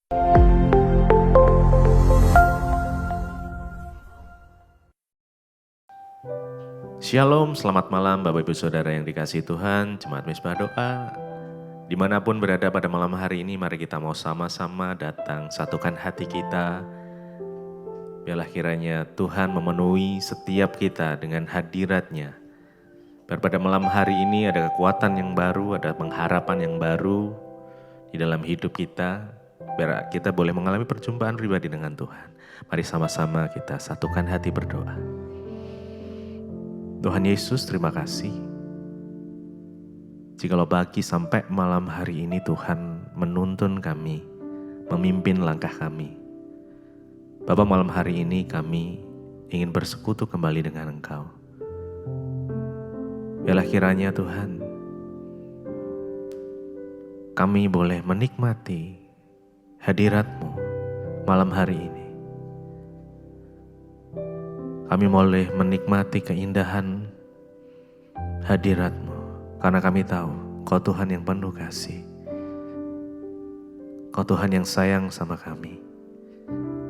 Shalom, selamat malam Bapak Ibu Saudara yang dikasihi Tuhan, Jemaat Misbah Doa. Dimanapun berada pada malam hari ini, mari kita mau sama-sama datang satukan hati kita. Biarlah kiranya Tuhan memenuhi setiap kita dengan hadirat-Nya. Biar pada malam hari ini ada kekuatan yang baru, ada pengharapan yang baru di dalam hidup kita. Biar kita boleh mengalami perjumpaan pribadi dengan Tuhan. Mari sama-sama kita satukan hati berdoa. Tuhan Yesus, terima kasih. Jikalau pagi sampai malam hari ini Tuhan menuntun kami, memimpin langkah kami. Bapa, malam hari ini kami ingin bersekutu kembali dengan Engkau. Biarlah kiranya Tuhan, kami boleh menikmati hadirat-Mu malam hari ini. Kami boleh menikmati keindahan hadirat-Mu, karena kami tahu Kau Tuhan yang penuh kasih. Kau Tuhan yang sayang sama kami.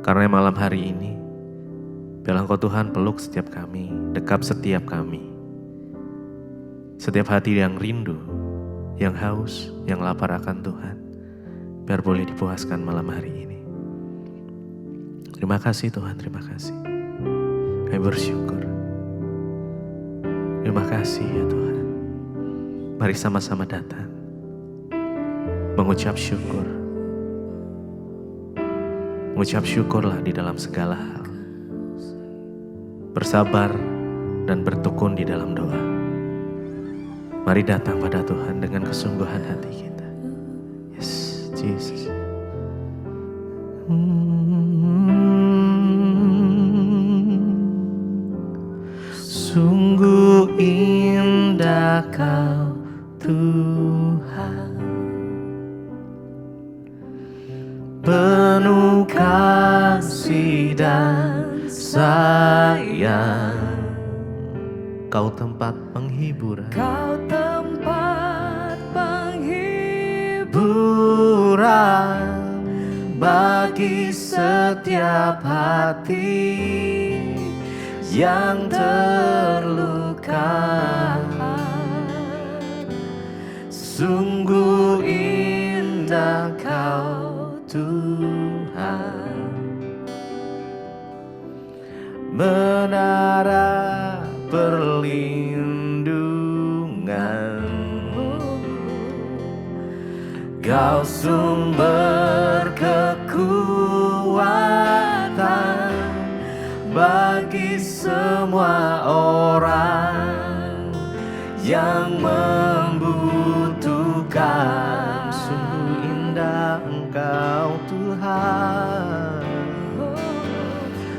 Karena malam hari ini, biarlah Kau Tuhan peluk setiap kami, dekap setiap kami. Setiap hati yang rindu, yang haus, yang lapar akan Tuhan, biar boleh dipuaskan malam hari ini. Terima kasih Tuhan, terima kasih. Kami bersyukur. Terima kasih ya Tuhan. Mari sama-sama datang, mengucap syukur. Mengucap syukurlah di dalam segala hal. Bersabar dan bertekun di dalam doa. Mari datang pada Tuhan dengan kesungguhan hati kita. Yes, Jesus. Sungguh indah Kau Tuhan, penuh kasih dan sayang. Kau tempat penghiburan, Kau tempat penghiburan bagi setiap hati yang terluka. Sungguh indah Kau Tuhan, menara perlindungan. Kau sumber kekuatan bagi semua orang yang membutuhkan. Sungguh indah Engkau Tuhan,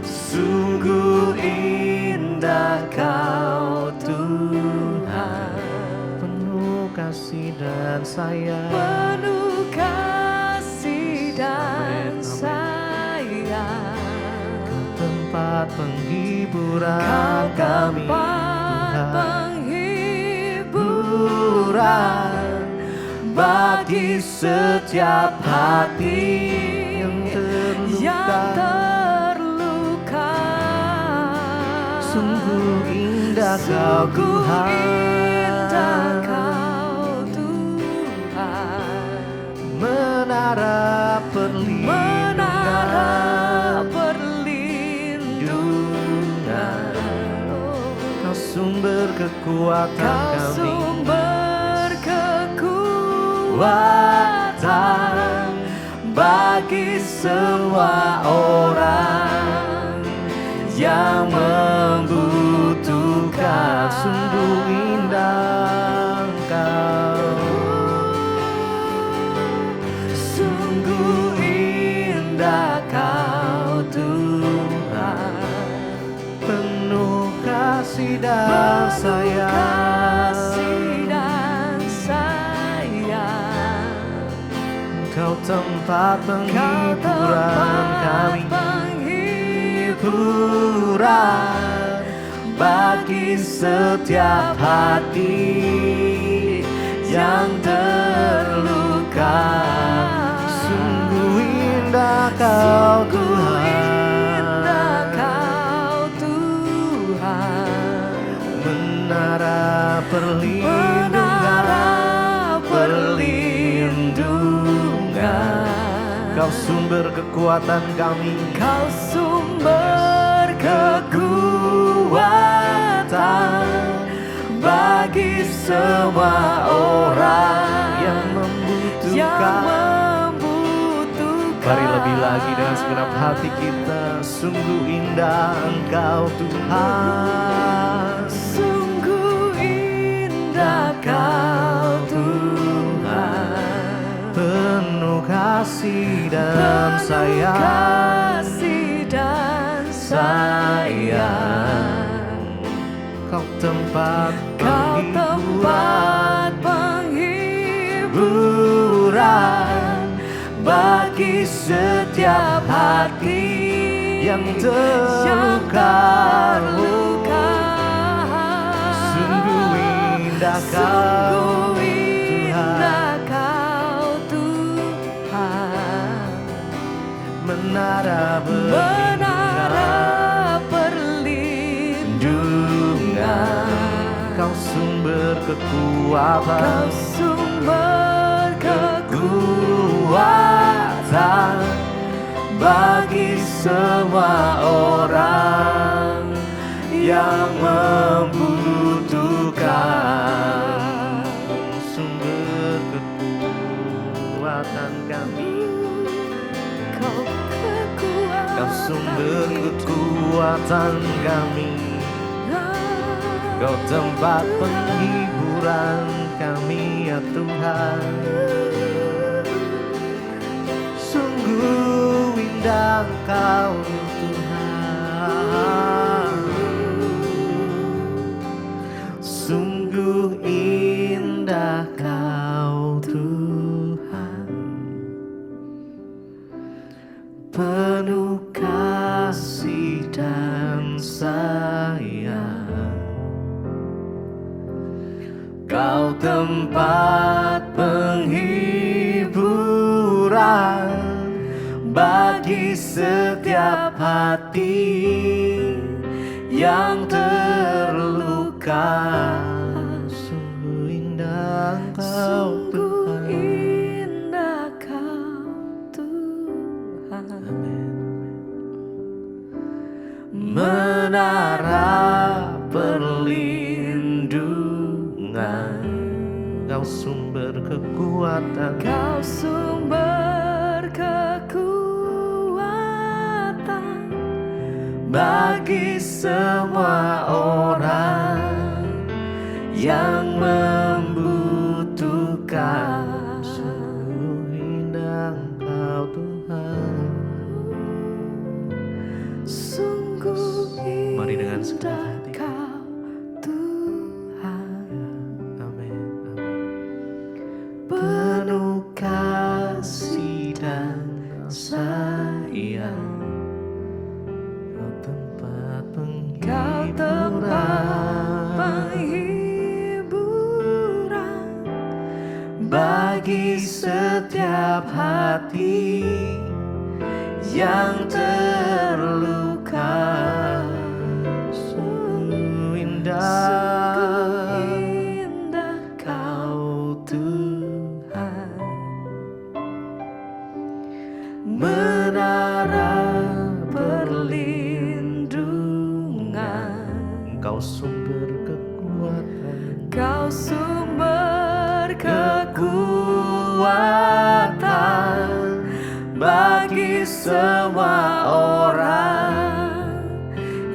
sungguh indah Kau Tuhan, penuh kasih dan sayang, penuh kasih dan sayang. Tempat penghiburan Kau kami, tempat Tuhan, penghiburan bagi setiap hati yang terluka. Sungguh indah Kau indah Tuhan, Kau Tuhan, menara perlindungan. Kau sumber kekuatan Kau kami, sumber kekuatan bagi semua orang yang membutuhkan. Sungguh indah Engkau, sungguh indah Kau Tuhan, penuh kasih dan sayang. Kau tempat penghiburan kami, penghiburan bagi setiap hati yang terluka. Sungguh indah Kau Sungguh indah Tuhan, Kau Tuhan, menara menara perlindungan. Kau sumber kekuatan kami, Kau sumber kekuatan bagi semua orang yang yang membutuhkan. membutuhkan. Mari lebih lagi dengan segenap hati kita. Sungguh indah Engkau Tuhan, Sungguh indah Kau Tuhan, penuh kasih dan penuh sayang. kasih dan sayang. Kau tempat Kau tempat penghiburan bagi setiap hati yang terluka. Sungguh indah Kau Sungguh Tuhan, indah Kau Tuhan, menara menara perlindungan. Kau sumber kekuatan, Kau sumber kekuatan bagi semua orang yang membutuhkan. sumber kekuatan kami. Kau kekuatan, Kau sumber kekuatan kami. Kau tempat penghiburan kami ya Tuhan. Sungguh indah Kau Tuhan, sungguh indah Kau Tuhan, penuh kasih dan sayang. Kau tempat penghiburan bagi setiap hati yang terluka. Sungguh indah Kau Sungguh Tuhan. indah Kau Tuhan, menara perlindungan. Kau sumber kekuatan, Kau sumber kekuatan bagi semua orang yang membutuhkan. sungguh indah Kau Tuhan. Sungguh Mari dengan segenap indah hati. Kau Tuhan, Amin, amin. Penuh kasih dan sayang. Kau tempat Kau tempat penghiburan penghiburan bagi setiap hati yang terluka. Sungguh indah indah Kau Tuhan, menara perlindungan. Kau sumber kekuatan, Kau sumber kekuatan bagi semua orang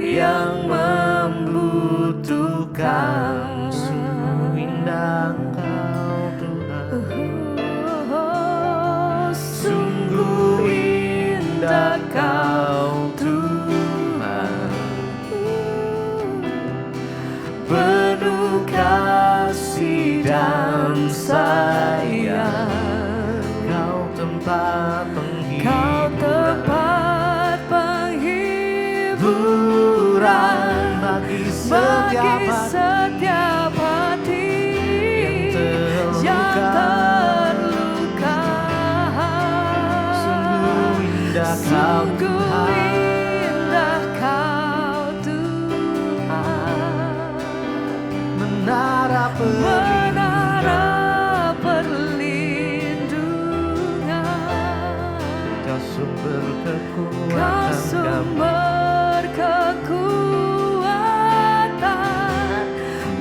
yang membutuhkan. Sungguh indah Kau Tuhan, sungguh indah Kau Tuhan, penuh kasih dan sayang. Kau tempat Kau tempat penghiburan bagi bagi setiap hati setiap hati yang yang terluka. Sungguh indah Kau Sungguh Tuhan. indah Kau Tuhan, Menara menara perlindungan, Kau sumber Kau kekuatan kami. sumber kekuatan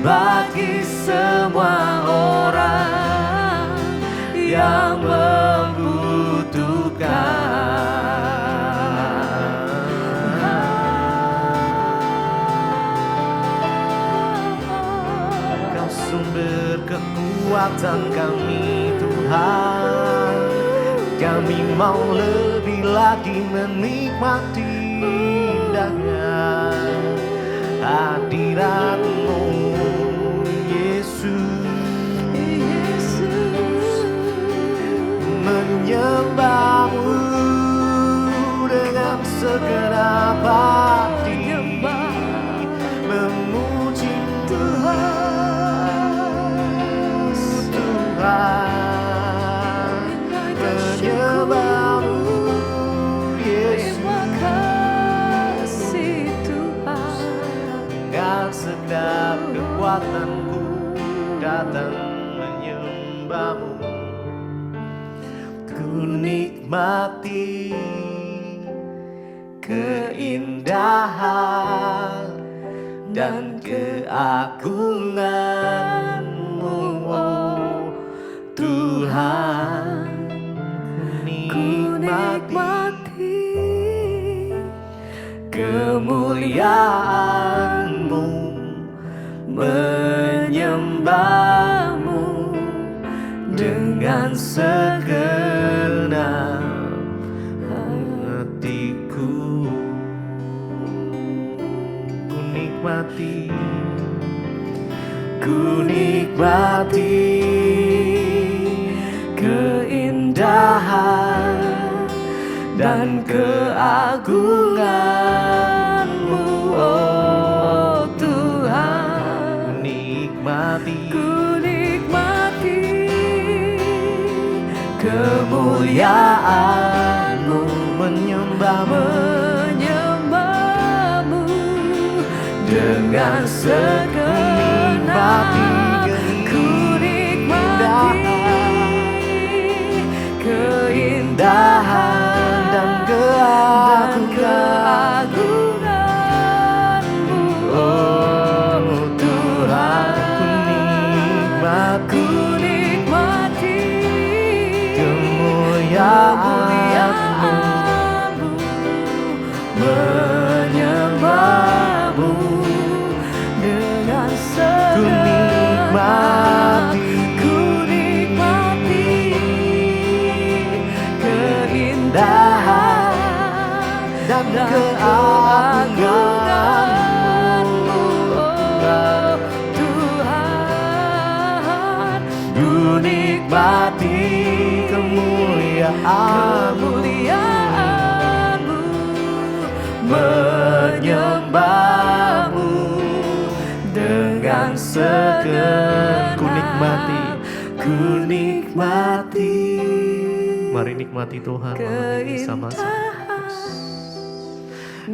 bagi semua orang yang membutuhkan. Kau sumber kekuatan kami Tuhan. Kami mau lebih lagi menikmati indahnya hadirat-Mu Yesus. Yesus, Menyembah-Mu dengan segenap hati, memuji Tuhan, Tuhan, menyembah-Mu Yesus. terima kasih Tuhan. Kan segenap kekuatanku datang menyembah-Mu. Ku nikmati keindahan dan keagungan-Mu, oh Tuhan. Ku nikmati kemuliaan-Mu, menyembah-Mu dengan segenap hatiku. Ku nikmati keindahan dan keagungan-Mu, oh Tuhan. Ku nikmati kemuliaan-Mu, menyembah-Mu dengan segenap. Ku nikmati keindahan dan keagungan-Mu, oh Tuhan. Ku nikmati kemuliaan-Mu, menyembah-Mu dengan segenap. Ku nikmati keindahan dan keagungan-Mu, oh Tuhan. Ku nikmati kemuliaan-Mu, menyembah-Mu dengan segenap. Ku nikmati. Mari nikmati Tuhan malam ini sama-sama.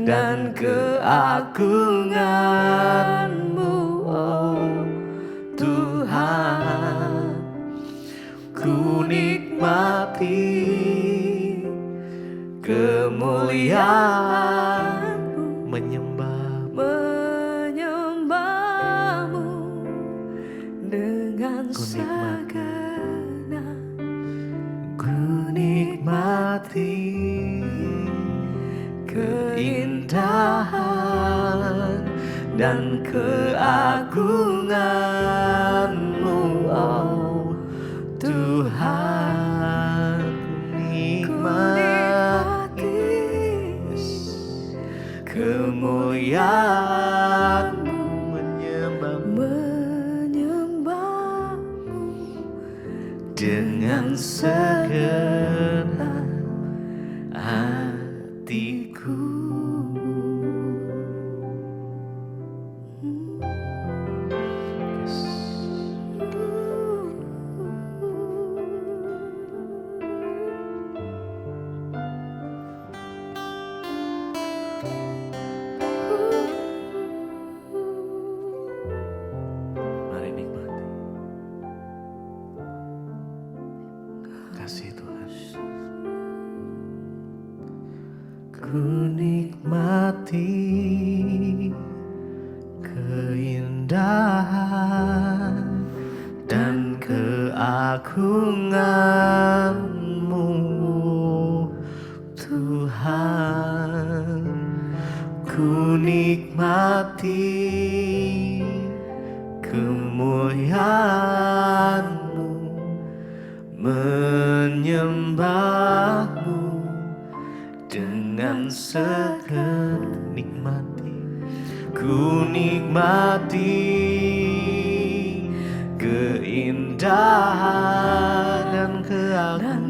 Dan keagungan-Mu, oh Tuhan. Ku nikmati kemuliaan-Mu, menyembah-Mu dengan segenap. Ku nikmati keindahan dan keagungan-Mu, oh Tuhan. Ku nikmati kemuliaan-Mu, menyembah-Mu dengan segenap hatiku. ku nikmati keindahan dan keagungan-Mu, Tuhan. Ku nikmati kemuliaan-Mu, menyembah-Mu dengan segala nikmati. Ku nikmati keindahan dan keagungan-Mu,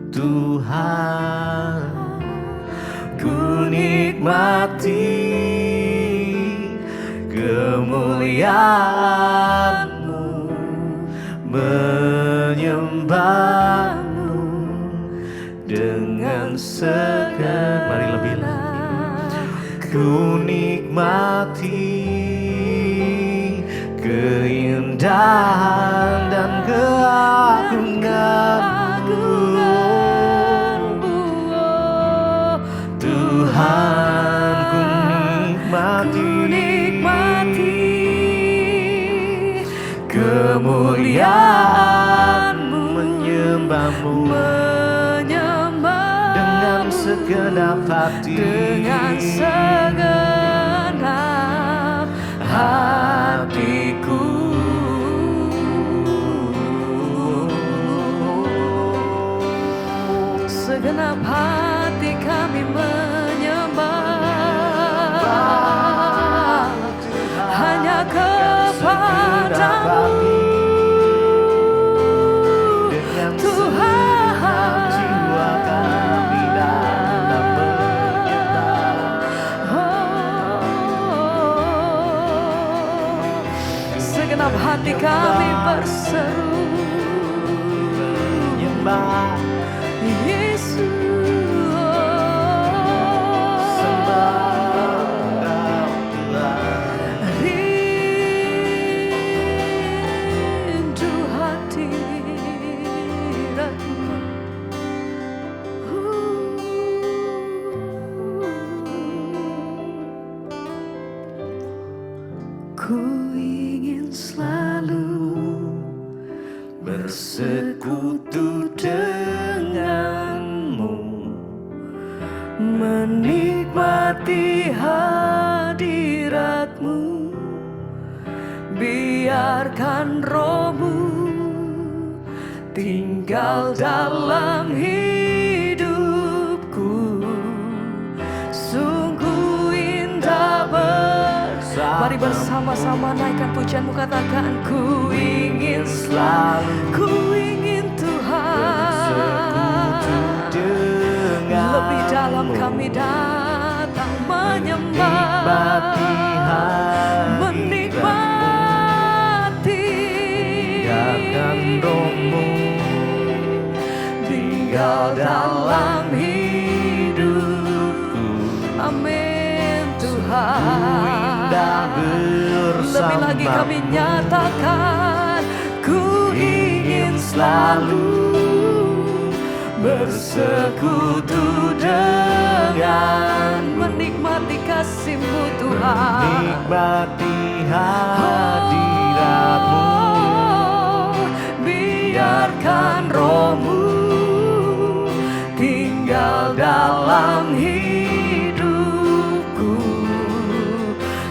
Tuhan. Ku nikmati kemuliaan-Mu, menyembah-Mu dengan segala. Mari lebih lagi. Ku nikmati keindahan dan keagungan-Mu, Tuhan. Ku nikmati kemuliaan-Mu, menyembah-Mu dengan segenap hati, dengan segenap hatiku. Segenap hati kami menyembah hanya kepadamu, Tuhan. Jiwa kami dalam segenap hati kami berseru menyembah, Yesus. sembah Engkau Tuhan. Rindu hadirat-Mu. Ku ingin selalu bersekutu denganmu, menikmati hadirat-Mu. Biarkan Roh-Mu tinggal dalam hidupku. Sungguh indah bersama. Mari bersama-sama naikkan pujian-Mu, katakan ku ingin selalu, ku ingin Tuhan. Lebih dalam kami datang menyembah, menikmati. Biarkan Roh-Mu tinggal dalam hidupku. Amin Tuhan. Lebih lagi kami nyatakan, ku ingin selalu bersekutu dengan, menikmati kasih-Mu Tuhan, menikmati hadirat-Mu. Biarkan Roh-Mu tinggal dalam hidupku.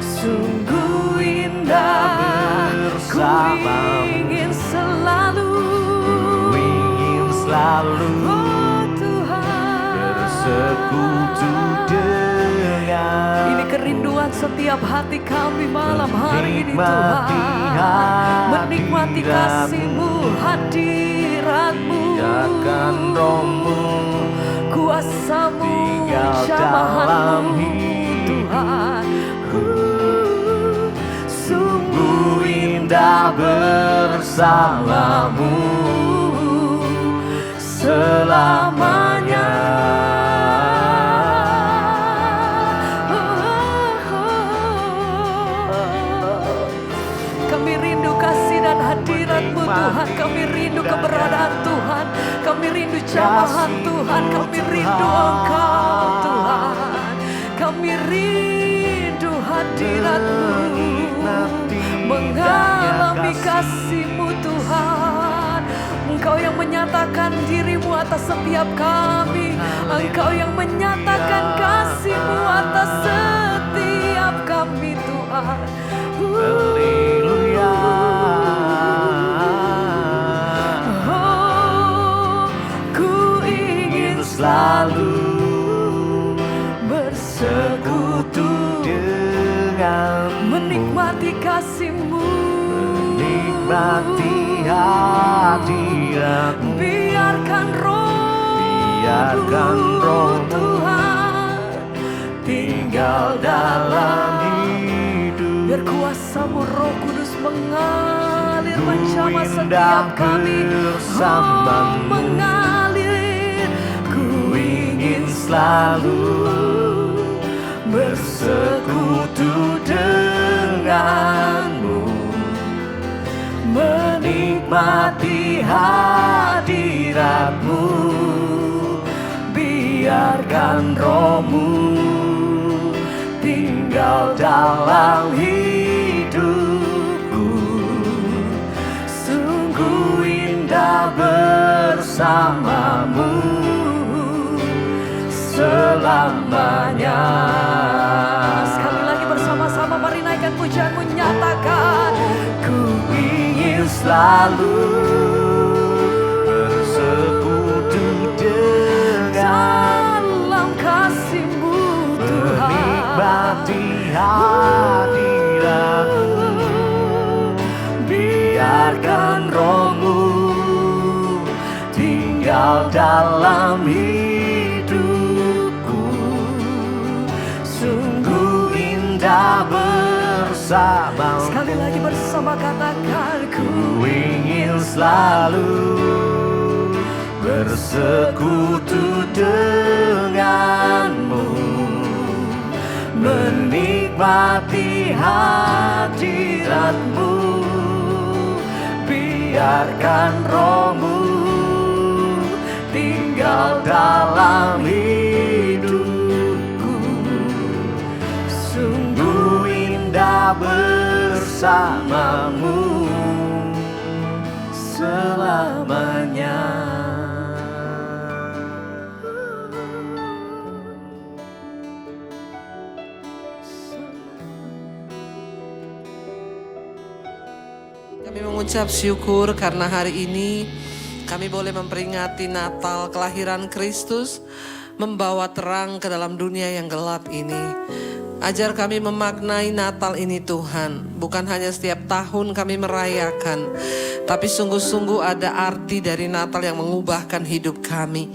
Sungguh indah, ku ingin selalu, oh Tuhan, bersekutu dengan. ini kerinduan setiap hati kami malam hari ini Tuhan. Menikmati kasih-Mu, hadirat-Mu. Biarkan Roh-Mu kuasa-Mu, tinggal dalam jamahan-Mu Tuhan. Sungguh indah bersama-Mu selamanya. Kami rindu kasih dan hadirat-Mu Tuhan. Kami rindu keberadaan Tuhan. begitu jamahan Tuhan. Kami rindu Engkau Tuhan. Kami rindu hadirat-Mu, mengalami kasih-Mu Tuhan. Engkau yang menyatakan diri-Mu atas setiap kami. Engkau yang menyatakan kasih-Mu atas setiap kami Tuhan. Haleluya. Oh, ku ingin selalu bersekutu Dengan menikmati kasih-Mu, menikmati hadirat-Mu. biarkan Biarkan Roh-Mu Tuhan tinggal dalam hidup. biar kuasa-Mu Roh Kudus mengalir Ku menjamah indah setiap kami. bersama-Mu. Mengalir. Ku ingin Selalu bersekutu denganmu, menikmati hadirat-Mu. Biarkan Roh-Mu tinggal dalam hidupku. Sungguh indah bersama-Mu selamanya. Sekali lagi bersama-sama mari naikkan pujian-Mu, nyatakan ku ingin Selalu bersekutu dengan dalam kasih-Mu Tuhan. menikmati hadirat-Mu. Biarkan Roh-Mu tinggal dalam hidupku. Sungguh indah bersama. Sekali lagi bersama katakan ku Ku ingin selalu bersekutu denganmu, menikmati hadirat-Mu. Biarkan Roh-Mu tinggal dalam hidupku. Sungguh indah bersama-Mu selamanya. Kami mengucap syukur karena hari ini kami boleh memperingati Natal kelahiran Kristus, membawa terang ke dalam dunia yang gelap ini. Ajar kami memaknai Natal ini Tuhan, bukan hanya setiap tahun kami merayakan, tapi sungguh-sungguh ada arti dari Natal yang mengubahkan hidup kami.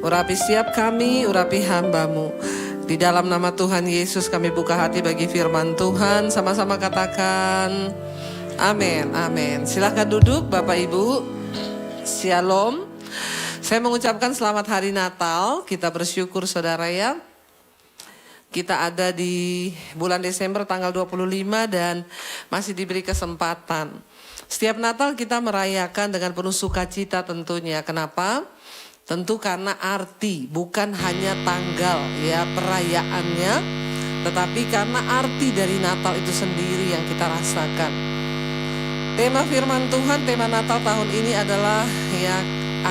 Urapi setiap kami, urapi hamba-Mu. Di dalam nama Tuhan Yesus kami buka hati bagi firman Tuhan. Sama-sama katakan amin, amin. Silahkan duduk Bapak Ibu. Shalom. Saya mengucapkan selamat hari Natal. Kita bersyukur saudara ya. Kita ada di bulan Desember tanggal 25 dan masih diberi kesempatan. Setiap Natal kita merayakan dengan penuh sukacita tentunya. Kenapa? Tentu karena arti, bukan hanya tanggal ya perayaannya, tetapi karena arti dari Natal itu sendiri yang kita rasakan. Tema firman Tuhan, tema Natal tahun ini adalah ya,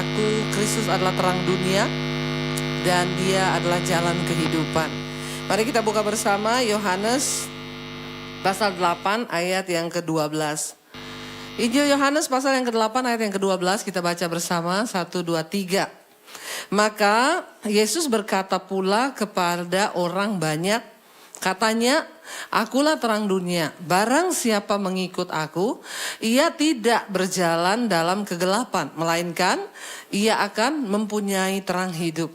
aku Kristus adalah terang dunia dan Dia adalah jalan kehidupan. Mari kita buka bersama Yohanes pasal 8 ayat yang ke-12. Injil Yohanes pasal yang ke-8 ayat yang ke-12 kita baca bersama 1, 2, 3. Maka Yesus berkata pula kepada orang banyak, katanya, akulah terang dunia, barang siapa mengikut aku, ia tidak berjalan dalam kegelapan, melainkan ia akan mempunyai terang hidup.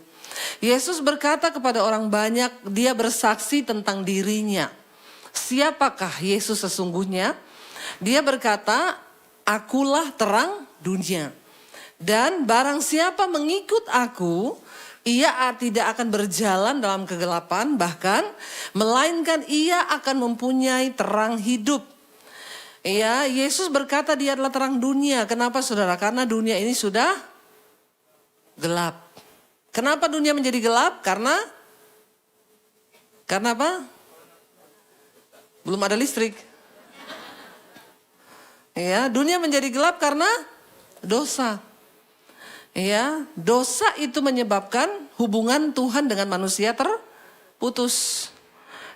Yesus berkata kepada orang banyak, dia bersaksi tentang dirinya. Siapakah Yesus sesungguhnya? Dia berkata, akulah terang dunia. Dan barang siapa mengikut aku, ia tidak akan berjalan dalam kegelapan, bahkan melainkan ia akan mempunyai terang hidup. Ya, Yesus berkata dia adalah terang dunia. Kenapa saudara? Karena dunia ini sudah gelap. Kenapa dunia menjadi gelap? Karena apa? Belum ada listrik. Ya, dunia menjadi gelap karena dosa. Ya, dosa itu menyebabkan hubungan Tuhan dengan manusia terputus.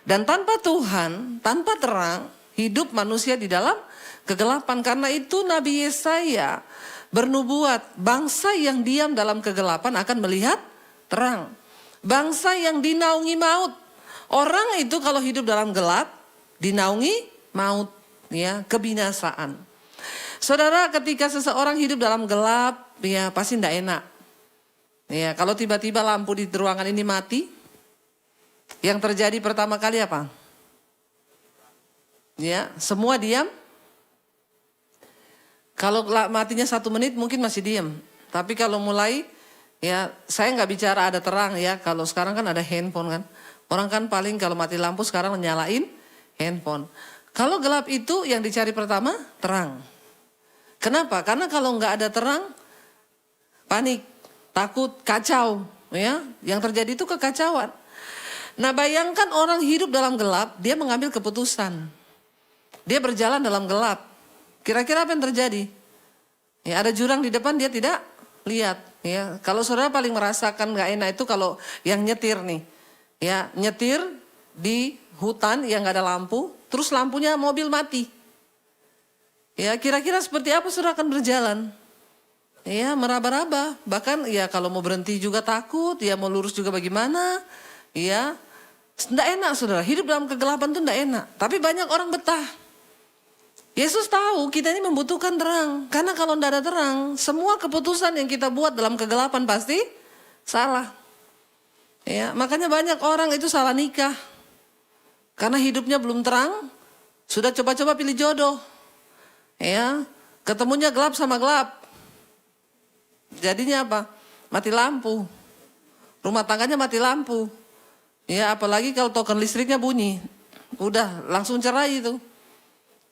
Dan tanpa Tuhan, tanpa terang, hidup manusia di dalam kegelapan. Karena itu Nabi Yesaya bernubuat, bangsa yang diam dalam kegelapan akan melihat terang. Bangsa yang dinaungi maut. Orang itu kalau hidup dalam gelap, dinaungi maut, ya, kebinasaan. Saudara, ketika seseorang hidup dalam gelap, ya pasti tidak enak. Ya, kalau tiba-tiba lampu di ruangan ini mati, yang terjadi pertama kali apa? Ya, semua diam. Kalau matinya 1 menit mungkin masih diam. Tapi kalau mulai, ya saya nggak bicara ada terang ya. Kalau sekarang kan ada handphone kan. Orang kan paling kalau mati lampu sekarang nyalain handphone. Kalau gelap itu yang dicari pertama terang. Kenapa? Karena kalau nggak ada terang, panik, takut, kacau. Ya, yang terjadi itu kekacauan. Nah, bayangkan orang hidup dalam gelap, dia mengambil keputusan. Dia berjalan dalam gelap. Kira-kira apa yang terjadi? Ya, ada jurang di depan dia tidak lihat. Ya, kalau saudara paling merasakan nggak enak itu kalau yang nyetir nih. Ya, nyetir di hutan yang nggak ada lampu, terus lampunya mobil mati. Ya, kira-kira seperti apa saudara akan berjalan? Ya, meraba-raba. Bahkan ya kalau mau berhenti juga takut, ya mau lurus juga bagaimana? Ya, tidak enak saudara. Hidup dalam kegelapan itu tidak enak. Tapi banyak orang betah. Yesus tahu kita ini membutuhkan terang. Karena kalau tidak ada terang, semua keputusan yang kita buat dalam kegelapan pasti salah. Ya, makanya banyak orang itu salah nikah. Karena hidupnya belum terang, sudah coba-coba pilih jodoh. Ya, ketemunya gelap sama gelap. Jadinya apa? Mati lampu. Rumah tangganya mati lampu. Ya, apalagi kalau token listriknya bunyi. Udah, langsung cerai itu.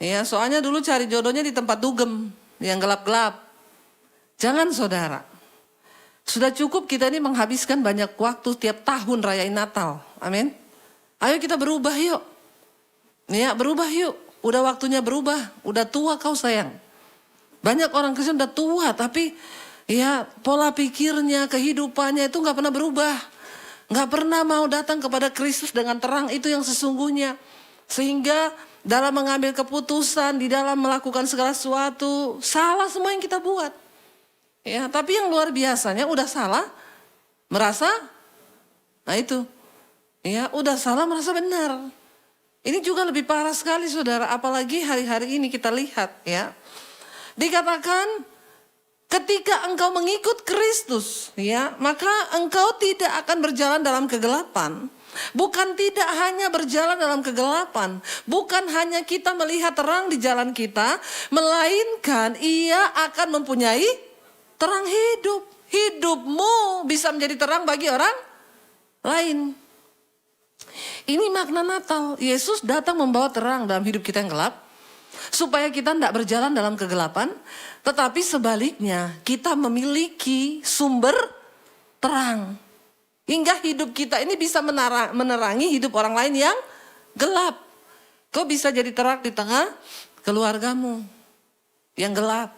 Ya, soalnya dulu cari jodohnya di tempat dugem, yang gelap-gelap. Jangan saudara. Sudah cukup kita ini menghabiskan banyak waktu tiap tahun rayain Natal. Amin. Ayo kita berubah yuk. Ya, berubah yuk. Udah waktunya berubah. Udah tua kau sayang. Banyak orang Kristen udah tua tapi ya pola pikirnya, kehidupannya itu gak pernah berubah. Gak pernah mau datang kepada Kristus dengan terang itu yang sesungguhnya. Sehingga dalam mengambil keputusan, di dalam melakukan segala sesuatu, salah semua yang kita buat. Ya, tapi yang luar biasanya udah salah, merasa, nah itu. Ya, udah salah merasa benar. Ini juga lebih parah sekali saudara, apalagi hari-hari ini kita lihat ya. Dikatakan ketika engkau mengikut Kristus ya, maka engkau tidak akan berjalan dalam kegelapan. Bukan tidak hanya berjalan dalam kegelapan, bukan hanya kita melihat terang di jalan kita, melainkan ia akan mempunyai terang hidup. Hidupmu bisa menjadi terang bagi orang lain. Ini makna Natal. Yesus datang membawa terang dalam hidup kita yang gelap, supaya kita tidak berjalan dalam kegelapan, tetapi sebaliknya kita memiliki sumber terang. Hingga hidup kita ini bisa menerangi hidup orang lain yang gelap. Kau bisa jadi terang di tengah keluargamu yang gelap.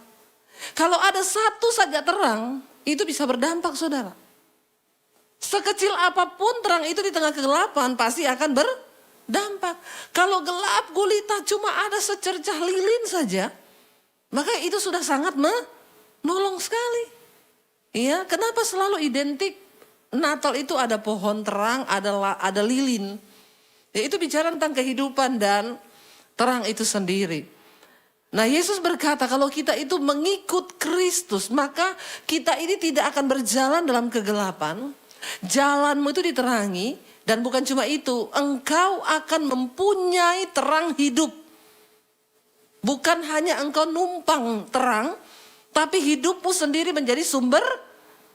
Kalau ada satu saja terang, itu bisa berdampak saudara. Sekecil apapun terang itu di tengah kegelapan pasti akan berdampak. Kalau gelap gulita cuma ada secercah lilin saja, maka itu sudah sangat menolong sekali. Iya, kenapa selalu identik Natal itu ada pohon terang, ada lilin. Ya, itu bicara tentang kehidupan dan terang itu sendiri. Nah, Yesus berkata kalau kita itu mengikut Kristus, maka kita ini tidak akan berjalan dalam kegelapan. Jalanmu itu diterangi, dan bukan cuma itu, engkau akan mempunyai terang hidup. Bukan hanya engkau numpang terang, tapi hidupmu sendiri menjadi sumber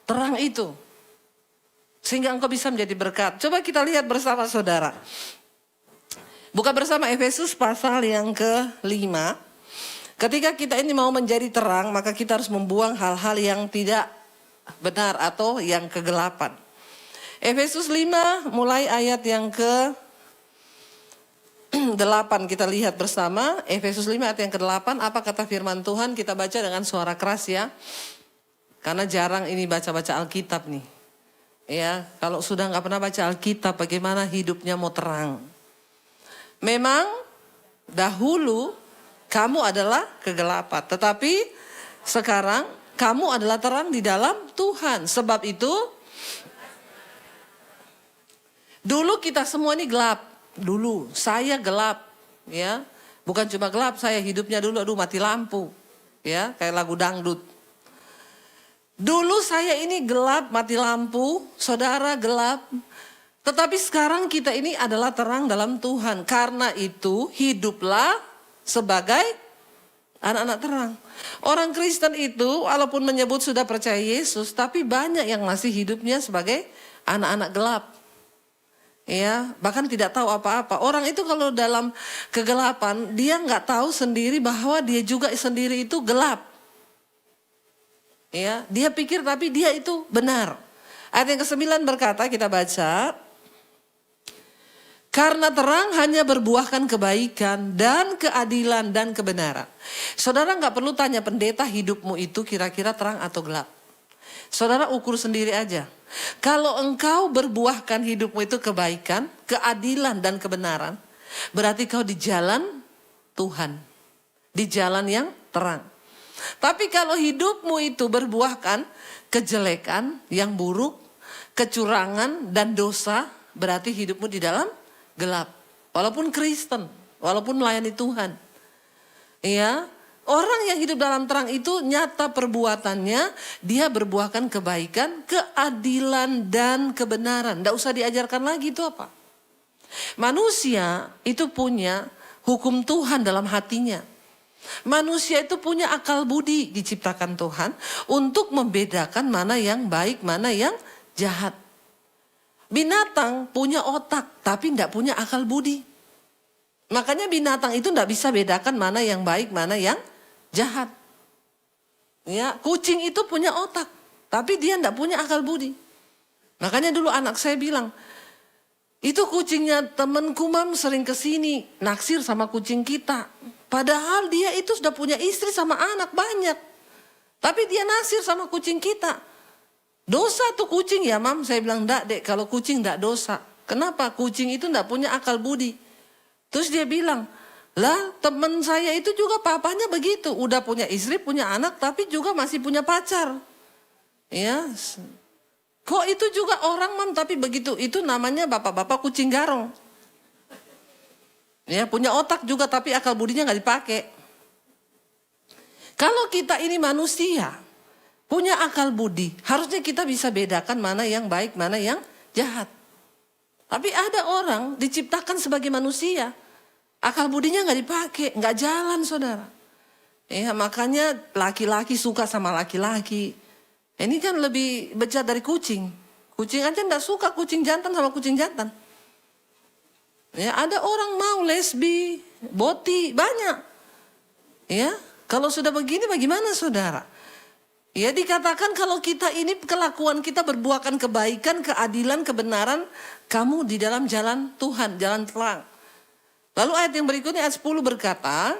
terang itu. Sehingga engkau bisa menjadi berkat. Coba kita lihat bersama saudara. Buka bersama Efesus pasal yang ke-5. Ketika kita ini mau menjadi terang, maka kita harus membuang hal-hal yang tidak benar atau yang kegelapan. Efesus 5 mulai ayat yang ke 8 kita lihat bersama. Efesus 5 ayat yang ke-8, apa kata firman Tuhan? Kita baca dengan suara keras ya. Karena jarang ini baca-baca Alkitab nih. Ya, kalau sudah nggak pernah baca Alkitab, bagaimana hidupnya mau terang? Memang dahulu kamu adalah kegelapan, tetapi sekarang kamu adalah terang di dalam Tuhan. Sebab itu, dulu kita semua ini gelap. Dulu saya gelap, ya. Bukan cuma gelap, saya hidupnya dulu aduh mati lampu. Ya, kayak lagu dangdut. Dulu saya ini gelap, mati lampu, saudara gelap. Tetapi sekarang kita ini adalah terang dalam Tuhan. Karena itu hiduplah sebagai anak-anak terang. Orang Kristen itu walaupun menyebut sudah percaya Yesus, tapi banyak yang masih hidupnya sebagai anak-anak gelap. Ya, bahkan tidak tahu apa-apa. Orang itu kalau dalam kegelapan, dia nggak tahu sendiri bahwa dia juga sendiri itu gelap. Ya, dia pikir tapi dia itu benar. Ayat yang ke-9 berkata, kita baca. Karena terang hanya berbuahkan kebaikan dan keadilan dan kebenaran. Saudara nggak perlu tanya pendeta hidupmu itu kira-kira terang atau gelap. Saudara ukur sendiri aja. Kalau engkau berbuahkan hidupmu itu kebaikan, keadilan dan kebenaran, berarti kau di jalan Tuhan. Di jalan yang terang. Tapi kalau hidupmu itu berbuahkan kejelekan yang buruk, kecurangan dan dosa, berarti hidupmu di dalam gelap. Walaupun Kristen, walaupun melayani Tuhan. Ya, orang yang hidup dalam terang itu nyata perbuatannya, dia berbuahkan kebaikan, keadilan dan kebenaran. Tidak usah diajarkan lagi itu apa. Manusia itu punya hukum Tuhan dalam hatinya. Manusia itu punya akal budi diciptakan Tuhan untuk membedakan mana yang baik, mana yang jahat. Binatang punya otak tapi tidak punya akal budi. Makanya binatang itu tidak bisa bedakan mana yang baik, mana yang jahat. Ya, kucing itu punya otak tapi dia tidak punya akal budi. Makanya dulu anak saya bilang, itu kucingnya temanku mam sering kesini naksir sama kucing kita. Padahal dia itu sudah punya istri sama anak banyak. Tapi dia naksir sama kucing kita. Dosa tuh kucing ya mam? Saya bilang enggak dek, kalau kucing enggak dosa. Kenapa? Kucing itu enggak punya akal budi. Terus dia bilang, lah teman saya itu juga papanya begitu. Udah punya istri, punya anak, tapi juga masih punya pacar. Ya, kok itu juga orang mam, tapi begitu. Itu namanya bapak-bapak kucing garong. Ya, punya otak juga tapi akal budinya nggak dipakai. Kalau kita ini manusia, punya akal budi, harusnya kita bisa bedakan mana yang baik, mana yang jahat. Tapi ada orang diciptakan sebagai manusia, akal budinya nggak dipakai, nggak jalan saudara. Ya, makanya laki-laki suka sama laki-laki. Ini kan lebih bejat dari kucing. Kucing aja nggak suka kucing jantan sama kucing jantan. Ya, ada orang mau lesbi, boti, banyak. Ya, kalau sudah begini bagaimana saudara? Ya, dikatakan kalau kita ini kelakuan kita berbuahkan kebaikan, keadilan, kebenaran, kamu di dalam jalan Tuhan, jalan terang. Lalu ayat yang berikutnya ayat 10 berkata,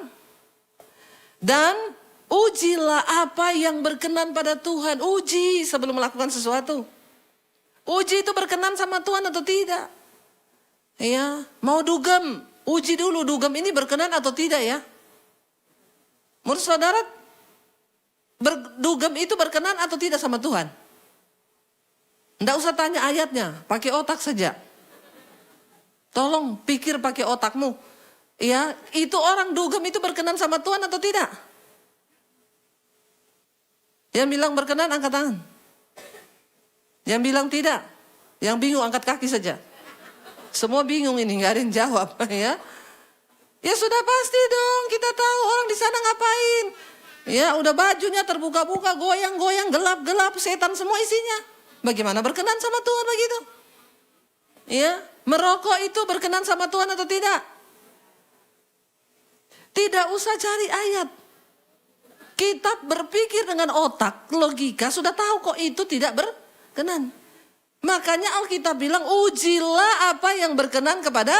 dan ujilah apa yang berkenan pada Tuhan. Uji sebelum melakukan sesuatu. Uji itu berkenan sama Tuhan atau tidak? Ya, mau dugem, uji dulu dugem ini berkenan atau tidak ya. Menurut saudara, dugem itu berkenan atau tidak sama Tuhan? Nggak usah tanya ayatnya, pakai otak saja. Tolong pikir pakai otakmu. Ya, itu orang dugem itu berkenan sama Tuhan atau tidak? Yang bilang berkenan angkat tangan. Yang bilang tidak, yang bingung angkat kaki saja. Semua bingung ini, nggak ada yang jawab ya. Ya sudah pasti dong, kita tahu orang di sana ngapain. Ya udah bajunya terbuka-buka, goyang-goyang, gelap-gelap, setan semua isinya. Bagaimana berkenan sama Tuhan begitu? Ya, merokok itu berkenan sama Tuhan atau tidak? Tidak usah cari ayat. Kita berpikir dengan otak, logika, sudah tahu kok itu tidak berkenan. Makanya Alkitab bilang, ujilah apa yang berkenan kepada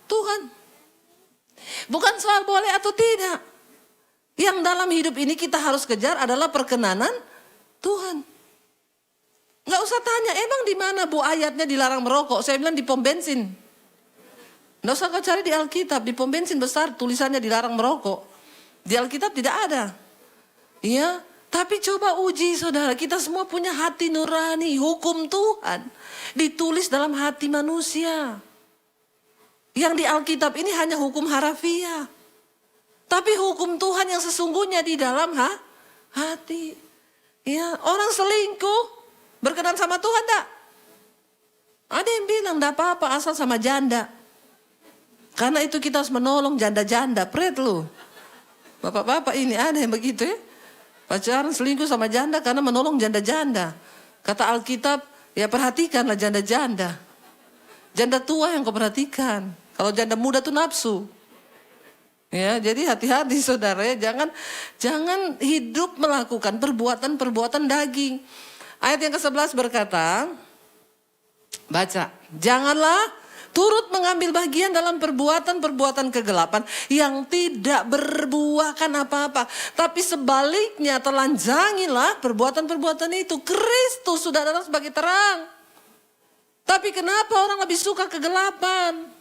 Tuhan. Bukan soal boleh atau tidak. Yang dalam hidup ini kita harus kejar adalah perkenanan Tuhan. Nggak usah tanya, emang di mana Bu ayatnya dilarang merokok? Saya bilang di pom bensin. Nggak usah kau cari di Alkitab, di pom bensin besar tulisannya dilarang merokok. Di Alkitab tidak ada. Ya, tapi coba uji saudara, kita semua punya hati nurani, hukum Tuhan ditulis dalam hati manusia. Yang di Alkitab ini hanya hukum harafiah. Tapi hukum Tuhan yang sesungguhnya di dalam hati. Ya, orang selingkuh berkenan sama Tuhan enggak? Ada yang bilang enggak apa-apa asal sama janda. Karena itu kita harus menolong janda-janda, pret lu. Bapak-bapak ini ada yang begitu ya. Pacaran selingkuh sama janda karena menolong janda-janda. Kata Alkitab, ya perhatikanlah janda-janda. Janda tua yang kau perhatikan. Kalau janda muda tuh nafsu. Ya, jadi hati-hati saudara ya, jangan hidup melakukan perbuatan-perbuatan daging. Ayat yang ke-11 berkata, baca, janganlah turut mengambil bagian dalam perbuatan-perbuatan kegelapan yang tidak berbuahkan apa-apa. Tapi sebaliknya telanjangilah perbuatan-perbuatan itu. Kristus sudah datang sebagai terang. Tapi kenapa orang lebih suka kegelapan?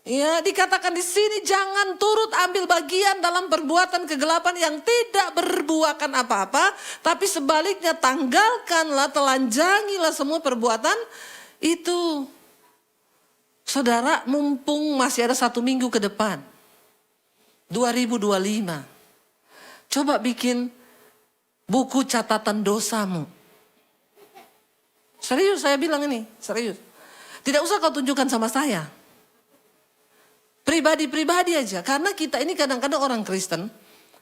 Ya, dikatakan di sini jangan turut ambil bagian dalam perbuatan kegelapan yang tidak berbuahkan apa-apa. Tapi sebaliknya tanggalkanlah, telanjangilah semua perbuatan itu. Saudara, mumpung masih ada 1 minggu ke depan. 2025. Coba bikin buku catatan dosamu. Serius saya bilang ini, serius. Tidak usah kau tunjukkan sama saya. Pribadi-pribadi aja. Karena kita ini kadang-kadang orang Kristen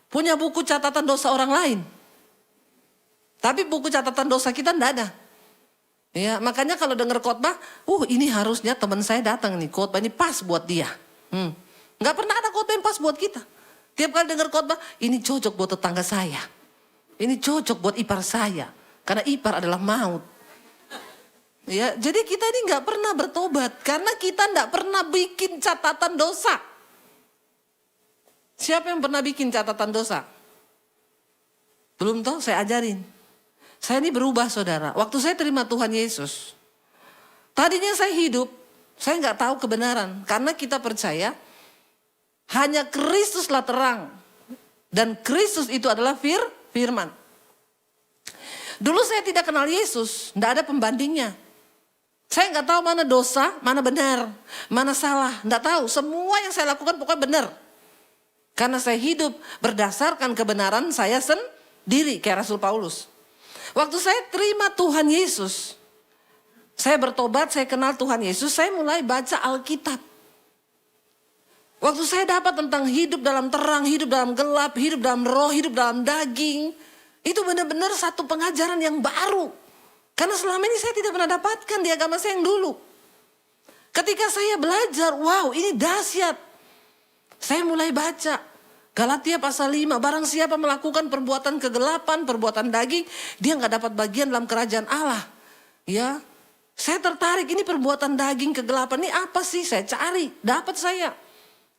punya buku catatan dosa orang lain. Tapi buku catatan dosa kita enggak ada. Ya, makanya kalau dengar khotbah, ini harusnya teman saya datang nih, khotbah ini pas buat dia. Nggak pernah ada khotbah yang pas buat kita. Tiap kali dengar khotbah, ini cocok buat tetangga saya. Ini cocok buat ipar saya. Karena ipar adalah maut. Ya, jadi kita ini nggak pernah bertobat karena kita nggak pernah bikin catatan dosa. Siapa yang pernah bikin catatan dosa? Belum tahu, saya ajarin. Saya ini berubah saudara. Waktu saya terima Tuhan Yesus. Tadinya saya hidup, saya nggak tahu kebenaran. Karena kita percaya hanya Kristuslah terang. Dan Kristus itu adalah firman. Dulu saya tidak kenal Yesus, nggak ada pembandingnya. Saya nggak tahu mana dosa, mana benar, mana salah. Nggak tahu, semua yang saya lakukan pokoknya benar. Karena saya hidup berdasarkan kebenaran saya sendiri, kayak Rasul Paulus. Waktu saya terima Tuhan Yesus, saya bertobat, saya kenal Tuhan Yesus, saya mulai baca Alkitab. Waktu saya dapat tentang hidup dalam terang, hidup dalam gelap, hidup dalam roh, hidup dalam daging, itu benar-benar satu pengajaran yang baru. Karena selama ini saya tidak pernah dapatkan di agama saya yang dulu. Ketika saya belajar, wow ini dahsyat. Saya mulai baca. Galatia pasal 5, barang siapa melakukan perbuatan kegelapan, perbuatan daging, dia nggak dapat bagian dalam kerajaan Allah. Ya, saya tertarik ini perbuatan daging kegelapan ini apa sih? Saya cari, dapat saya.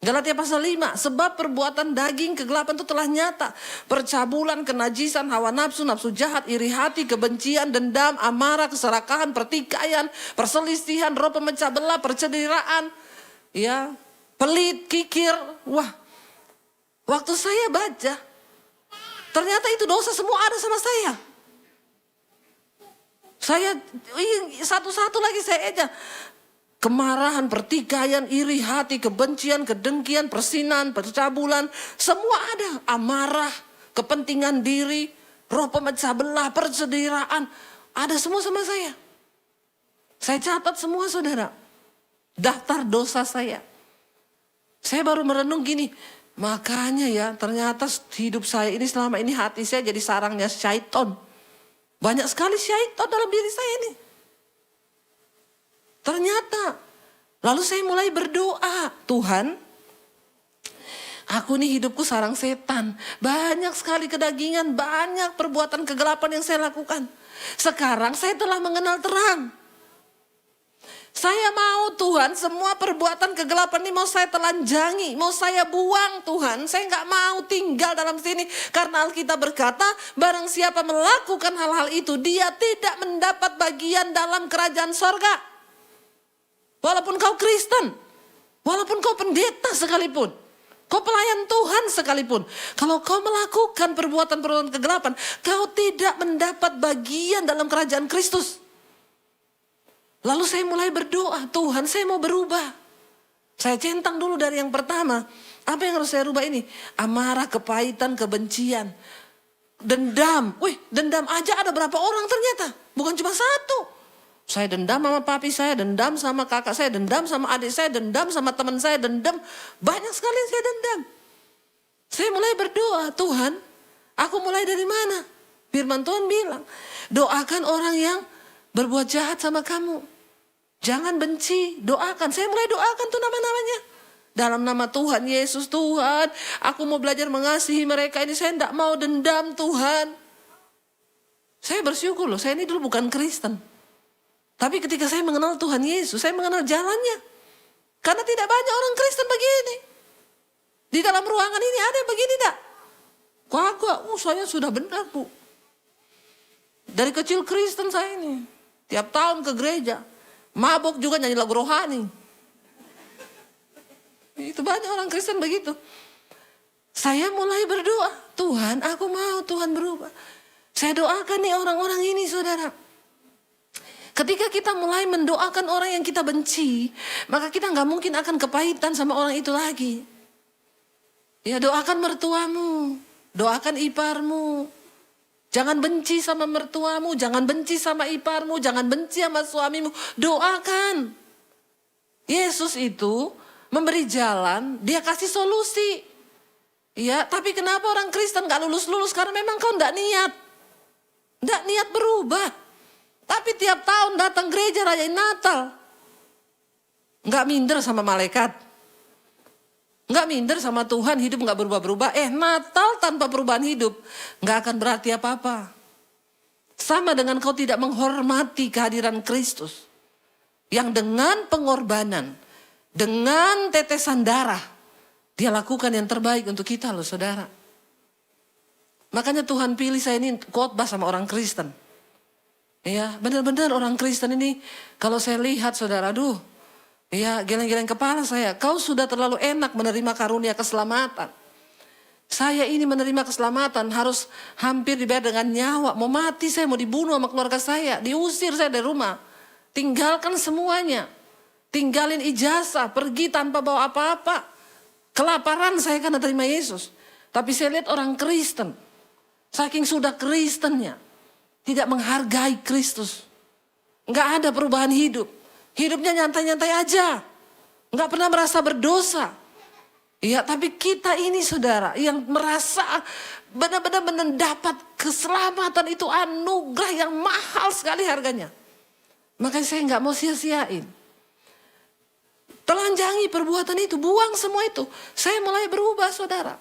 Galatia pasal 5, sebab perbuatan daging kegelapan itu telah nyata. Percabulan, kenajisan, hawa nafsu, nafsu jahat, iri hati, kebencian, dendam, amarah, keserakahan, pertikaian, perselisihan, roh pemecah belah, percederaan, ya, pelit, kikir, wah. Waktu saya baca, ternyata itu dosa semua ada sama saya. Saya satu-satu lagi saya eja. Kemarahan, pertikaian, iri hati, kebencian, kedengkian, persinan, percabulan. Semua ada. Amarah, kepentingan diri, roh pemecah belah, persediaan. Ada semua sama saya. Saya catat semua saudara. Daftar dosa saya. Saya baru merenung gini. Makanya ya ternyata hidup saya ini selama ini hati saya jadi sarangnya syaiton. Banyak sekali syaiton dalam diri saya ini. Ternyata. Lalu saya mulai berdoa. Tuhan, Aku nih hidupku sarang setan. Banyak sekali kedagingan, banyak perbuatan kegelapan yang saya lakukan. Sekarang saya telah mengenal terang. Saya mau Tuhan semua perbuatan kegelapan ini mau saya telanjangi, mau saya buang Tuhan. Saya nggak mau tinggal dalam sini karena Alkitab berkata barang siapa melakukan hal-hal itu dia tidak mendapat bagian dalam kerajaan sorga. Walaupun kau Kristen, walaupun kau pendeta sekalipun, kau pelayan Tuhan sekalipun. Kalau kau melakukan perbuatan-perbuatan kegelapan, kau tidak mendapat bagian dalam kerajaan Kristus. Lalu saya mulai berdoa, Tuhan saya mau berubah. Saya centang dulu dari yang pertama. Apa yang harus saya rubah ini? Amarah, kepahitan, kebencian. Dendam. Wih, dendam aja ada berapa orang ternyata. Bukan cuma satu. Saya dendam sama papi saya, dendam sama kakak saya, dendam sama adik saya, dendam sama teman saya, dendam. Banyak sekali yang saya dendam. Saya mulai berdoa, Tuhan aku mulai dari mana? Firman Tuhan bilang, doakan orang yang berbuat jahat sama kamu. Jangan benci, doakan. Saya mulai doakan tuh nama-namanya. Dalam nama Tuhan Yesus, Tuhan, aku mau belajar mengasihi mereka ini. Saya tidak mau dendam Tuhan. Saya bersyukur loh, saya ini dulu bukan Kristen. Tapi ketika saya mengenal Tuhan Yesus, saya mengenal jalannya. Karena tidak banyak orang Kristen begini. Di dalam ruangan ini ada yang begini enggak? Kagak, saya sudah benar Bu. Dari kecil Kristen saya ini. Tiap tahun ke gereja. Mabok juga nyanyi lagu rohani. Itu banyak orang Kristen begitu. Saya mulai berdoa. Tuhan aku mau Tuhan berubah. Saya doakan nih orang-orang ini saudara. Ketika kita mulai mendoakan orang yang kita benci. Maka kita gak mungkin akan kepahitan sama orang itu lagi. Ya doakan mertuamu. Doakan iparmu. Jangan benci sama mertuamu, jangan benci sama iparmu, jangan benci sama suamimu. Doakan. Yesus itu memberi jalan, dia kasih solusi. Ya, tapi kenapa orang Kristen gak lulus-lulus? Karena memang kau gak niat. Gak niat berubah. Tapi tiap tahun datang gereja rayain Natal. Gak minder sama malaikat. Nggak minder sama Tuhan, hidup nggak berubah-berubah. Natal tanpa perubahan hidup nggak akan berarti apa-apa. Sama dengan kau tidak menghormati kehadiran Kristus. Yang dengan pengorbanan, dengan tetesan darah, dia lakukan yang terbaik untuk kita loh saudara. Makanya Tuhan pilih saya ini khotbah sama orang Kristen. Ya benar-benar orang Kristen ini kalau saya lihat saudara, aduh. Ya geleng-geleng kepala saya, kau sudah terlalu enak menerima karunia keselamatan. Saya ini menerima keselamatan harus hampir dibayar dengan nyawa. Mau mati saya, mau dibunuh sama keluarga saya. Diusir saya dari rumah. Tinggalkan semuanya. Tinggalin ijazah, pergi tanpa bawa apa-apa. Kelaparan saya karena terima Yesus. Tapi saya lihat orang Kristen. Saking sudah Kristennya. Tidak menghargai Kristus. Nggak ada perubahan hidup. Hidupnya nyantai-nyantai aja. Nggak pernah merasa berdosa. Ya, tapi kita ini saudara yang merasa benar-benar mendapat keselamatan itu anugerah yang mahal sekali harganya. Makanya saya nggak mau sia-siain. Telanjangi perbuatan itu, buang semua itu. Saya mulai berubah saudara.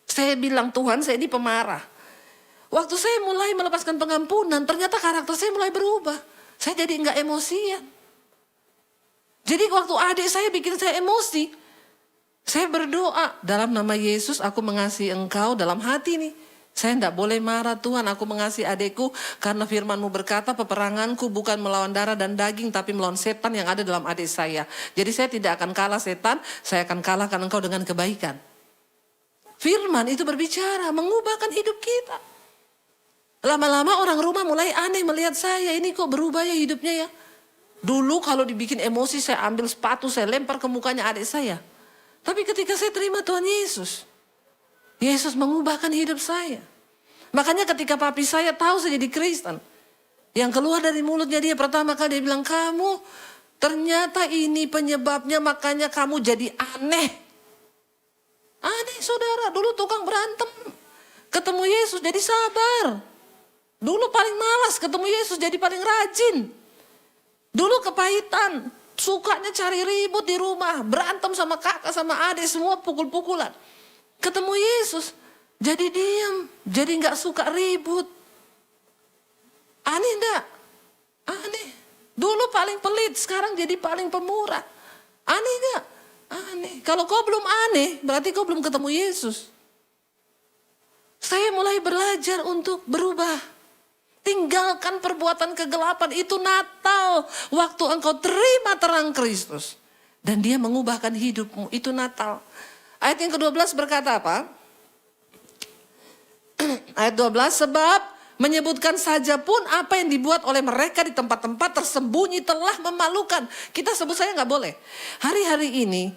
Saya bilang Tuhan saya ini pemarah. Waktu saya mulai melepaskan pengampunan, ternyata karakter saya mulai berubah. Saya jadi nggak emosian. Jadi waktu adik saya bikin saya emosi, saya berdoa dalam nama Yesus aku mengasihi engkau dalam hati nih. Saya tidak boleh marah Tuhan, aku mengasihi adikku karena firman-Mu berkata peperanganku bukan melawan darah dan daging tapi melawan setan yang ada dalam adik saya. Jadi saya tidak akan kalah setan, saya akan kalahkan engkau dengan kebaikan. Firman itu berbicara, mengubahkan hidup kita. Lama-lama orang rumah mulai aneh melihat saya, ini kok berubah ya hidupnya ya. Dulu kalau dibikin emosi saya ambil sepatu, saya lempar ke mukanya adik saya. Tapi ketika saya terima Tuhan Yesus, Yesus mengubahkan hidup saya. Makanya ketika papi saya tahu saya jadi Kristen, yang keluar dari mulutnya dia pertama kali dia bilang, kamu ternyata ini penyebabnya makanya kamu jadi aneh. Aneh saudara, dulu tukang berantem. Ketemu Yesus jadi sabar. Dulu paling malas, ketemu Yesus jadi paling rajin. Dulu kepahitan, sukanya cari ribut di rumah, berantem sama kakak sama adik, semua pukul-pukulan. Ketemu Yesus, jadi diam, jadi nggak suka ribut. Aneh enggak? Aneh. Dulu paling pelit, sekarang jadi paling pemurah. Aneh enggak? Aneh. Kalau kau belum aneh, berarti kau belum ketemu Yesus. Saya mulai belajar untuk berubah. Tinggalkan perbuatan kegelapan, itu Natal. Waktu engkau terima terang Kristus. Dan dia mengubahkan hidupmu, itu Natal. Ayat yang ke-12 berkata apa? Ayat 12, sebab menyebutkan saja pun apa yang dibuat oleh mereka di tempat-tempat tersembunyi telah memalukan. Kita sebut saja nggak boleh. Hari-hari ini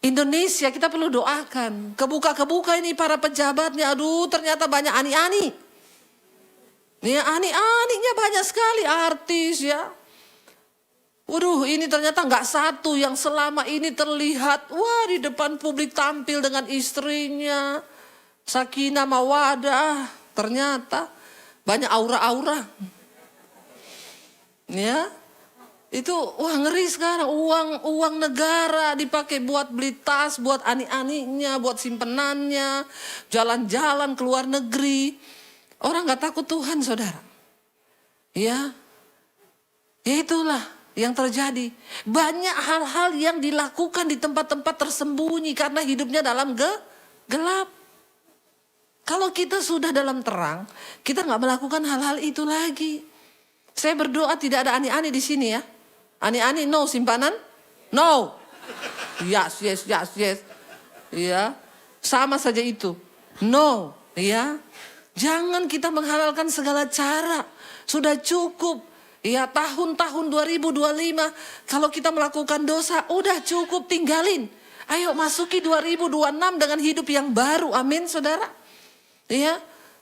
Indonesia kita perlu doakan. Kebuka-kebuka ini para pejabatnya, aduh ternyata banyak ani-ani. Ya, ani-aninya banyak sekali artis ya. Waduh, ini ternyata nggak satu yang selama ini terlihat. Wah, di depan publik tampil dengan istrinya. Sakinah mawadah. Ternyata banyak aura-aura. Ya, itu wah ngeri sekarang. Uang negara dipakai buat beli tas, buat ani-aninya, buat simpenannya. Jalan-jalan ke luar negeri. Orang gak takut Tuhan, saudara. Ya itulah yang terjadi. Banyak hal-hal yang dilakukan di tempat-tempat tersembunyi karena hidupnya dalam gelap. Kalau kita sudah dalam terang, kita gak melakukan hal-hal itu lagi. Saya berdoa tidak ada ani-ani di sini ya. Ani-ani no, simpanan no. Yes. Ya, sama saja itu. No, ya. Jangan kita menghalalkan segala cara. Sudah cukup. Ya, tahun-tahun 2025 kalau kita melakukan dosa udah cukup, tinggalin. Ayo masuki 2026 dengan hidup yang baru. Amin, saudara. Ya,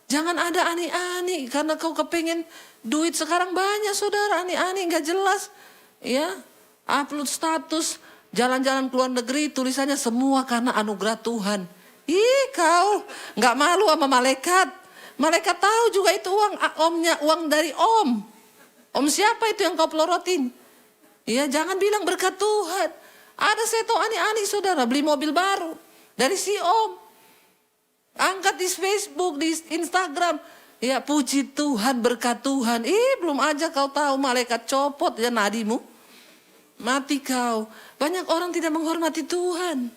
jangan ada ani-ani karena kau kepingin duit. Sekarang banyak saudara ani-ani nggak jelas. Ya, upload status jalan-jalan ke luar negeri tulisannya semua karena anugerah Tuhan. Ih, kau nggak malu sama malaikat? Malaikat tahu juga itu uang dari Om. Om siapa itu yang kau pelorotin? Ya, jangan bilang berkat Tuhan. Ada saya tahu ani-ani saudara beli mobil baru dari si Om. Angkat di Facebook, di Instagram. Ya, puji Tuhan, berkat Tuhan. Belum aja kau tahu malaikat copot ya nadimu. Mati kau. Banyak orang tidak menghormati Tuhan.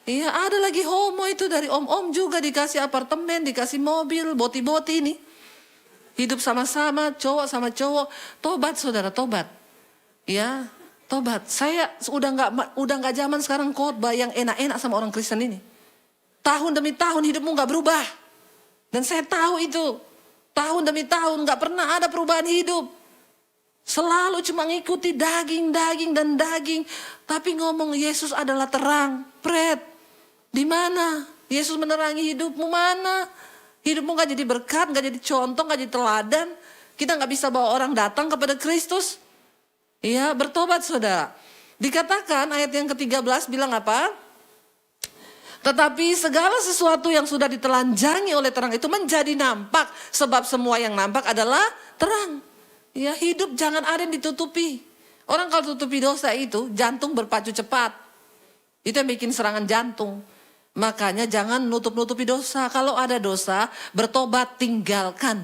Iya, ada lagi homo itu dari om-om juga dikasih apartemen, dikasih mobil, boti-boti ini. Hidup sama-sama, cowok sama cowok. Tobat saudara, tobat. Ya, tobat. Saya udah nggak zaman sekarang khotbah yang enak-enak sama orang Kristen ini. Tahun demi tahun hidupmu nggak berubah. Dan saya tahu itu. Tahun demi tahun nggak pernah ada perubahan hidup. Selalu cuma ngikuti daging dan daging. Tapi ngomong Yesus adalah terang. Pret. Di mana? Yesus menerangi hidupmu mana? Hidupmu gak jadi berkat, gak jadi contoh, gak jadi teladan. Kita gak bisa bawa orang datang kepada Kristus. Iya, bertobat saudara. Dikatakan ayat yang ke-13 bilang apa? Tetapi segala sesuatu yang sudah ditelanjangi oleh terang itu menjadi nampak. Sebab semua yang nampak adalah terang. Ya, hidup jangan ada yang ditutupi. Orang kalau tutupi dosa itu, jantung berpacu cepat. Itu yang bikin serangan jantung. Makanya jangan nutup-nutupi dosa. Kalau ada dosa, bertobat, tinggalkan.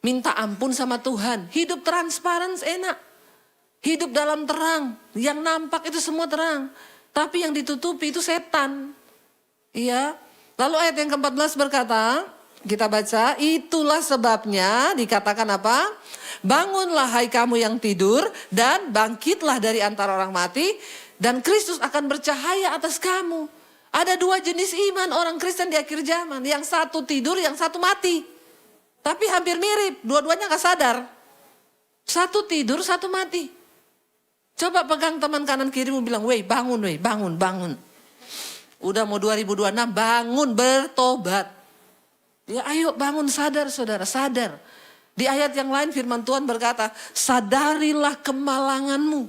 Minta ampun sama Tuhan. Hidup transparan enak. Hidup dalam terang. Yang nampak itu semua terang. Tapi yang ditutupi itu setan. Iya. Lalu ayat yang ke-14 berkata, kita baca, itulah sebabnya dikatakan apa? Bangunlah hai kamu yang tidur dan bangkitlah dari antara orang mati. Dan Kristus akan bercahaya atas kamu. Ada dua jenis iman orang Kristen di akhir zaman. Yang satu tidur, yang satu mati. Tapi hampir mirip, dua-duanya gak sadar. Satu tidur, satu mati. Coba pegang teman kanan kirimu bilang, weh bangun. Udah mau 2026, bangun bertobat. Ya ayo bangun, sadar saudara, sadar. Di ayat yang lain firman Tuhan berkata, sadarilah kemalanganmu.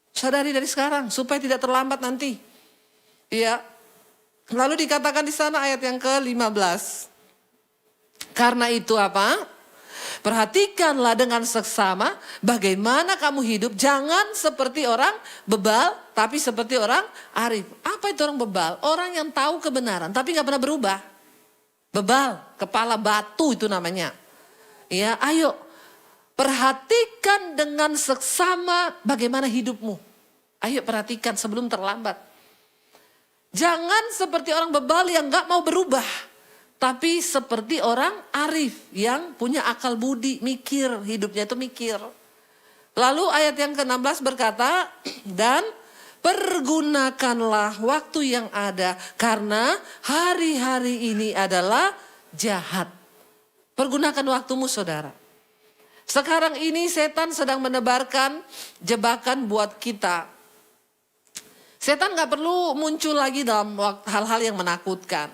Sadari dari sekarang, supaya tidak terlambat nanti. Ya. Lalu dikatakan di sana ayat yang ke-15. Karena itu apa? Perhatikanlah dengan seksama bagaimana kamu hidup. Jangan seperti orang bebal, tapi seperti orang arif. Apa itu orang bebal? Orang yang tahu kebenaran, tapi gak pernah berubah. Bebal, kepala batu itu namanya. Ya, ayo perhatikan dengan seksama bagaimana hidupmu. Ayo perhatikan sebelum terlambat. Jangan seperti orang bebal yang gak mau berubah. Tapi seperti orang arif yang punya akal budi, mikir, hidupnya itu mikir. Lalu ayat yang ke-16 berkata, dan pergunakanlah waktu yang ada karena hari-hari ini adalah jahat. Pergunakan waktumu saudara. Sekarang ini setan sedang menebarkan jebakan buat kita. Setan gak perlu muncul lagi dalam hal-hal yang menakutkan.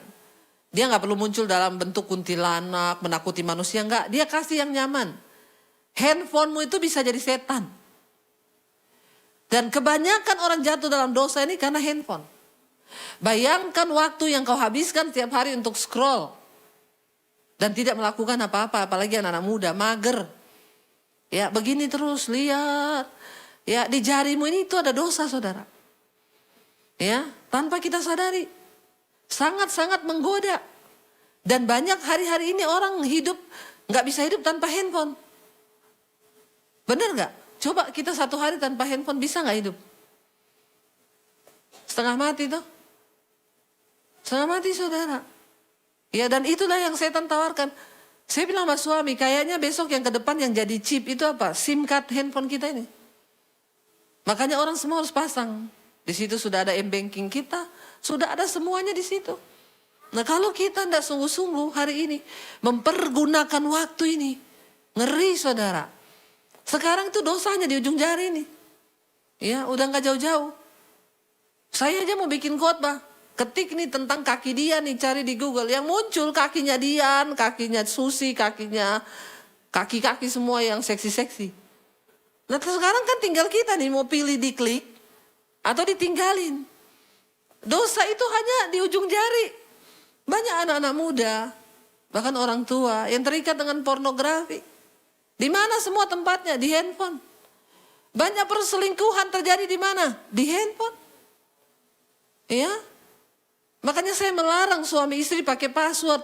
Dia gak perlu muncul dalam bentuk kuntilanak, menakuti manusia, enggak. Dia kasih yang nyaman. Handphonemu itu bisa jadi setan. Dan kebanyakan orang jatuh dalam dosa ini karena handphone. Bayangkan waktu yang kau habiskan setiap hari untuk scroll. Dan tidak melakukan apa-apa, apalagi anak-anak muda, mager. Ya begini terus, lihat. Ya di jarimu ini itu ada dosa saudara. Ya tanpa kita sadari. Sangat-sangat menggoda. Dan banyak hari-hari ini orang hidup, gak bisa hidup tanpa handphone. Benar gak? Coba kita satu hari tanpa handphone bisa gak hidup? Setengah mati tuh. Setengah mati saudara. Ya dan itulah yang setan tawarkan. Saya bilang sama suami, kayaknya besok yang ke depan yang jadi chip itu apa? SIM card handphone kita ini. Makanya orang semua harus pasang. Di situ sudah ada m-banking kita. Sudah ada semuanya di situ. Nah kalau kita tidak sungguh-sungguh hari ini mempergunakan waktu ini, ngeri saudara. Sekarang itu dosanya di ujung jari ini. Ya udah nggak jauh-jauh. Saya aja mau bikin khotbah, ketik nih tentang kaki dia nih, cari di Google. Yang muncul kakinya Dian, kakinya Susi, kakinya kaki-kaki semua yang seksi-seksi. Nah sekarang kan tinggal kita nih mau pilih diklik atau ditinggalin. Dosa itu hanya di ujung jari. Banyak anak-anak muda, bahkan orang tua yang terikat dengan pornografi. Di mana semua tempatnya? Di handphone. Banyak perselingkuhan terjadi di mana? Di handphone. Ya. Makanya saya melarang suami istri pakai password.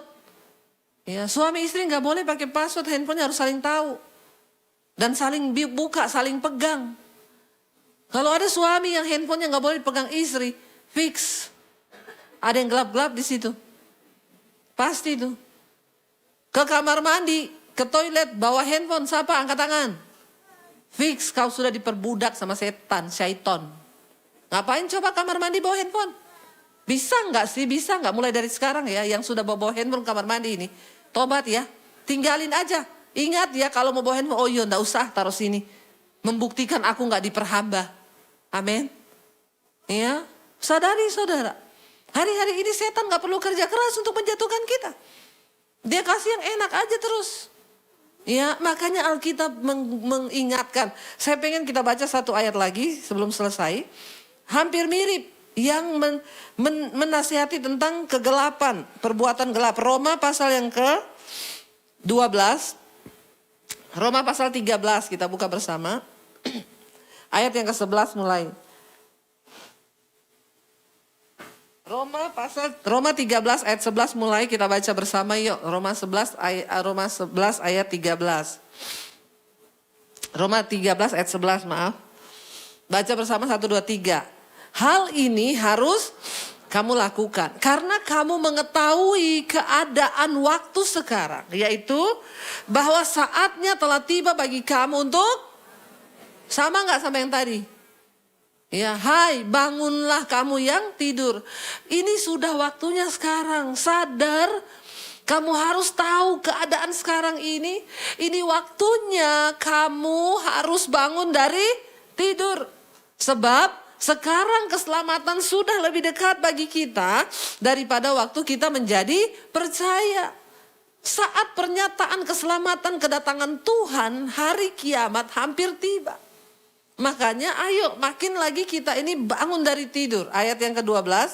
Ya, suami istri nggak boleh pakai password, handphonenya harus saling tahu. Dan saling buka, saling pegang. Kalau ada suami yang handphonenya nggak boleh dipegang istri, fix. Ada yang gelap-gelap di situ. Pasti itu. Ke kamar mandi, ke toilet, bawa handphone, siapa? Angkat tangan. Fix, kau sudah diperbudak sama setan, syaiton. Ngapain coba kamar mandi bawa handphone? Bisa nggak sih? Bisa nggak? Mulai dari sekarang ya, yang sudah bawa handphone kamar mandi ini. Tobat ya, tinggalin aja. Ingat ya kalau mau bawa handphone, oh iya nggak usah taruh sini. Membuktikan aku nggak diperhamba. Amin. Ya. Sadari saudara, hari-hari ini setan gak perlu kerja keras untuk menjatuhkan kita. Dia kasih yang enak aja terus. Ya, makanya Alkitab mengingatkan. Saya pengen kita baca satu ayat lagi sebelum selesai. Hampir mirip yang menasihati tentang kegelapan, perbuatan gelap. Roma pasal yang ke-12. Roma pasal 13 kita buka bersama. Ayat yang ke-11 mulai. Roma 13 ayat 11 mulai kita baca bersama yuk. Roma 11 ayat 13. Roma 13 ayat 11 maaf. Baca bersama 1, 2, 3. Hal ini harus kamu lakukan. Karena kamu mengetahui keadaan waktu sekarang. Yaitu bahwa saatnya telah tiba bagi kamu untuk. Sama gak sama yang tadi? Ya, hai bangunlah kamu yang tidur. Ini sudah waktunya sekarang. Sadar, kamu harus tahu keadaan sekarang ini. Ini waktunya kamu harus bangun dari tidur. Sebab sekarang keselamatan sudah lebih dekat bagi kita daripada waktu kita menjadi percaya. Saat pernyataan keselamatan kedatangan Tuhan, hari kiamat hampir tiba. Makanya ayo makin lagi kita ini bangun dari tidur. Ayat yang ke-12.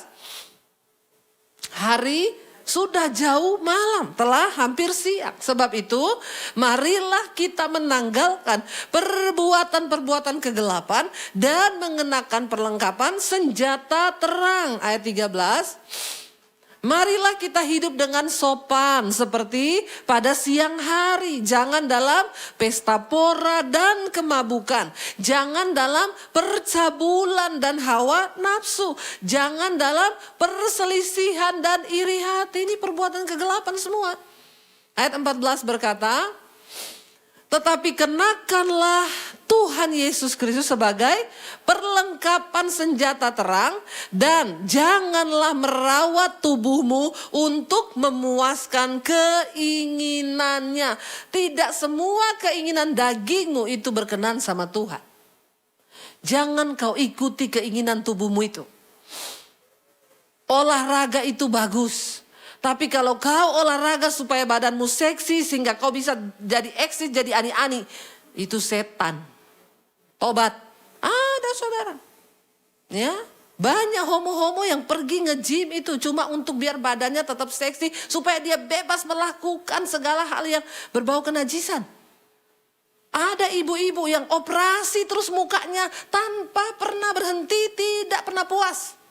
Hari Sudah jauh malam, telah hampir siang. Sebab itu, marilah kita menanggalkan perbuatan-perbuatan kegelapan dan mengenakan perlengkapan senjata terang. Ayat 13. Marilah kita hidup dengan sopan seperti pada siang hari. Jangan dalam pesta pora dan kemabukan. Jangan dalam percabulan dan hawa nafsu. Jangan dalam perselisihan dan iri hati. Ini perbuatan kegelapan semua. Ayat 14 berkata, tetapi kenakanlah Tuhan Yesus Kristus sebagai perlengkapan senjata terang dan janganlah merawat tubuhmu untuk memuaskan keinginannya. Tidak semua keinginan dagingmu itu berkenan sama Tuhan. Jangan kau ikuti keinginan tubuhmu itu. Olahraga itu bagus. Tapi kalau kau olahraga supaya badanmu seksi sehingga kau bisa jadi eksis, jadi ani-ani, itu setan. Tobat. Ada saudara. Ya, banyak homo-homo yang pergi nge-gym itu cuma untuk biar badannya tetap seksi supaya dia bebas melakukan segala hal yang berbau kenajisan. Ada ibu-ibu yang operasi terus mukanya tanpa pernah berhenti, tidak pernah puas.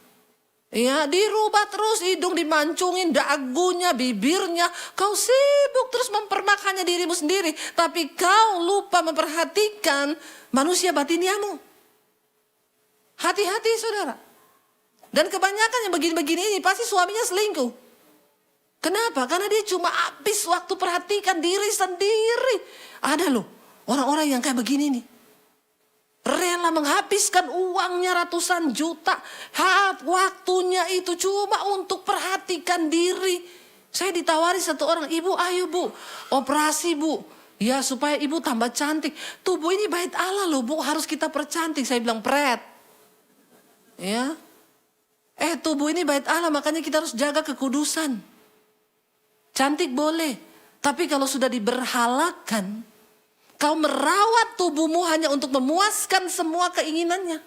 Ya, dirubah terus, hidung dimancungin, dagunya, bibirnya. Kau sibuk terus mempermakannya dirimu sendiri. Tapi kau lupa memperhatikan manusia batiniamu. Hati-hati saudara. Dan kebanyakan yang begini-begini ini pasti suaminya selingkuh. Kenapa? Karena dia cuma habis waktu perhatikan diri sendiri. Ada loh orang-orang yang kayak begini nih. Rela menghabiskan uangnya ratusan juta. Waktunya itu cuma untuk perhatikan diri. Saya ditawari satu orang, ibu ayo bu, operasi bu. Ya supaya ibu tambah cantik. Tubuh ini bait Allah loh bu, harus kita percantik. Saya bilang pret. Ya. Tubuh ini bait Allah, makanya kita harus jaga kekudusan. Cantik boleh. Tapi kalau sudah diberhalakan, kau merawat tubuhmu hanya untuk memuaskan semua keinginannya.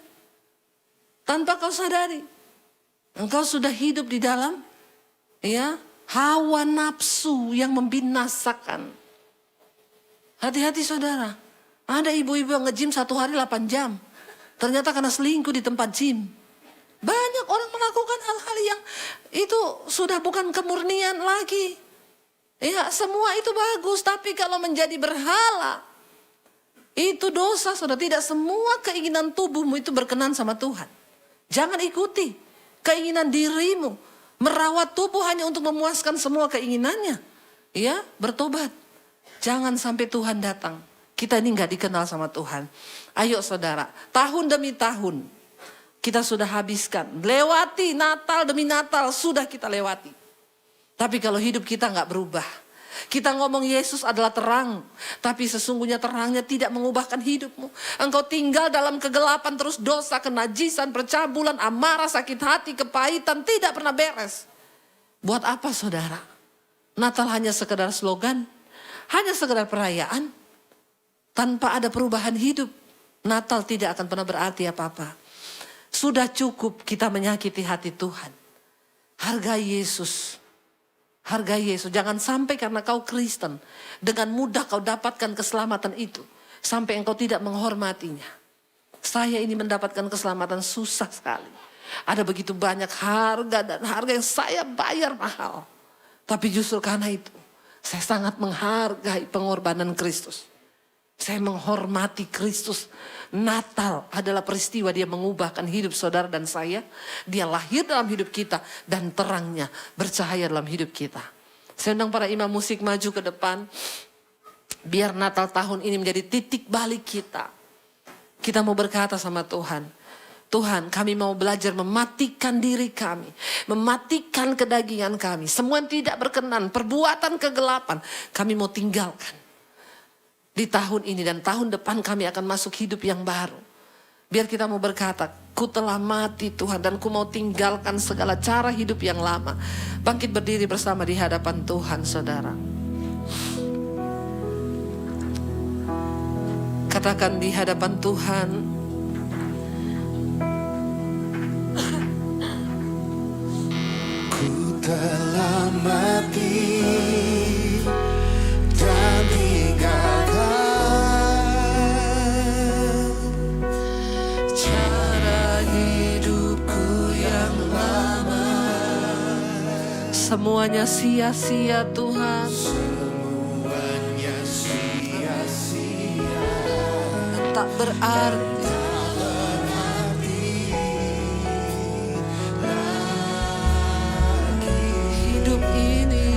Tanpa kau sadari. Engkau sudah hidup di dalam hawa nafsu yang membinasakan. Hati-hati saudara. Ada ibu-ibu yang nge-gym 1 hari 8 jam. Ternyata karena selingkuh di tempat gym. Banyak orang melakukan hal-hal yang itu sudah bukan kemurnian lagi. Ya, semua itu bagus. Tapi kalau menjadi berhala, itu dosa, saudara. Tidak semua keinginan tubuhmu itu berkenan sama Tuhan. Jangan ikuti keinginan dirimu. Merawat tubuh hanya untuk memuaskan semua keinginannya. Ya, bertobat. Jangan sampai Tuhan datang. Kita ini gak dikenal sama Tuhan. Ayo saudara, tahun demi tahun kita sudah habiskan. Lewati Natal demi Natal sudah kita lewati. Tapi kalau hidup kita gak berubah. Kita ngomong Yesus adalah terang, tapi sesungguhnya terangnya tidak mengubahkan hidupmu. Engkau tinggal dalam kegelapan terus, dosa, kenajisan, percabulan, amarah, sakit hati, kepahitan, tidak pernah beres. Buat apa saudara? Natal hanya sekedar slogan, hanya sekedar perayaan, tanpa ada perubahan hidup. Natal tidak akan pernah berarti apa-apa. Sudah cukup kita menyakiti hati Tuhan. Hargai Yesus. Hargai Yesus. Jangan sampai karena kau Kristen, dengan mudah kau dapatkan keselamatan itu. Sampai engkau tidak menghormatinya. Saya ini mendapatkan keselamatan susah sekali. Ada begitu banyak harga dan harga yang saya bayar mahal. Tapi justru karena itu, saya sangat menghargai pengorbanan Kristus. Saya menghormati Kristus. Natal adalah peristiwa dia mengubahkan hidup saudara dan saya. Dia lahir dalam hidup kita dan terangnya bercahaya dalam hidup kita. Saya undang para imam musik maju ke depan. Biar Natal tahun ini menjadi titik balik kita. Kita mau berkata sama Tuhan. Tuhan, kami mau belajar mematikan diri kami. Mematikan kedagingan kami. Semua yang tidak berkenan, perbuatan kegelapan. Kami mau tinggalkan. Di tahun ini dan tahun depan kami akan masuk hidup yang baru. Biar kita mau berkata, ku telah mati Tuhan dan ku mau tinggalkan segala cara hidup yang lama. Bangkit berdiri bersama di hadapan Tuhan saudara. Katakan di hadapan Tuhan. Ku telah mati dan tinggalkan cara hidupku yang lama. Semuanya sia-sia Tuhan. Semuanya sia-sia, Tak berarti. Hidup ini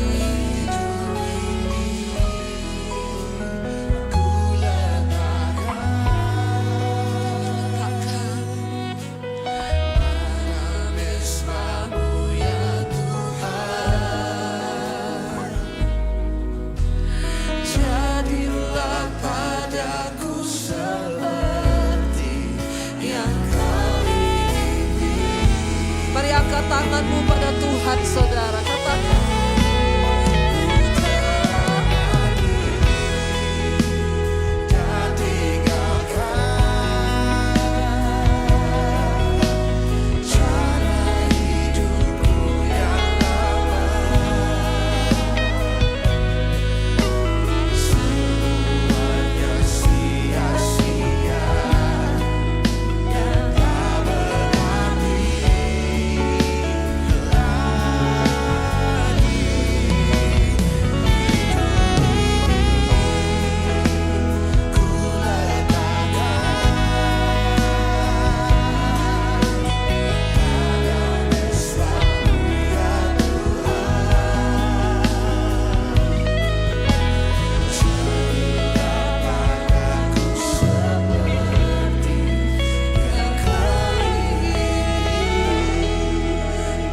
letakkan mesra-Mu ya Tuhan. jadilah padaku seperti yang Kau ingini. Mari angkat tanganmu pada Tuhan, saudara. Katakan. Dan tinggalkan cara hidupku yang lama. Semuanya sia-sia dan tak berarti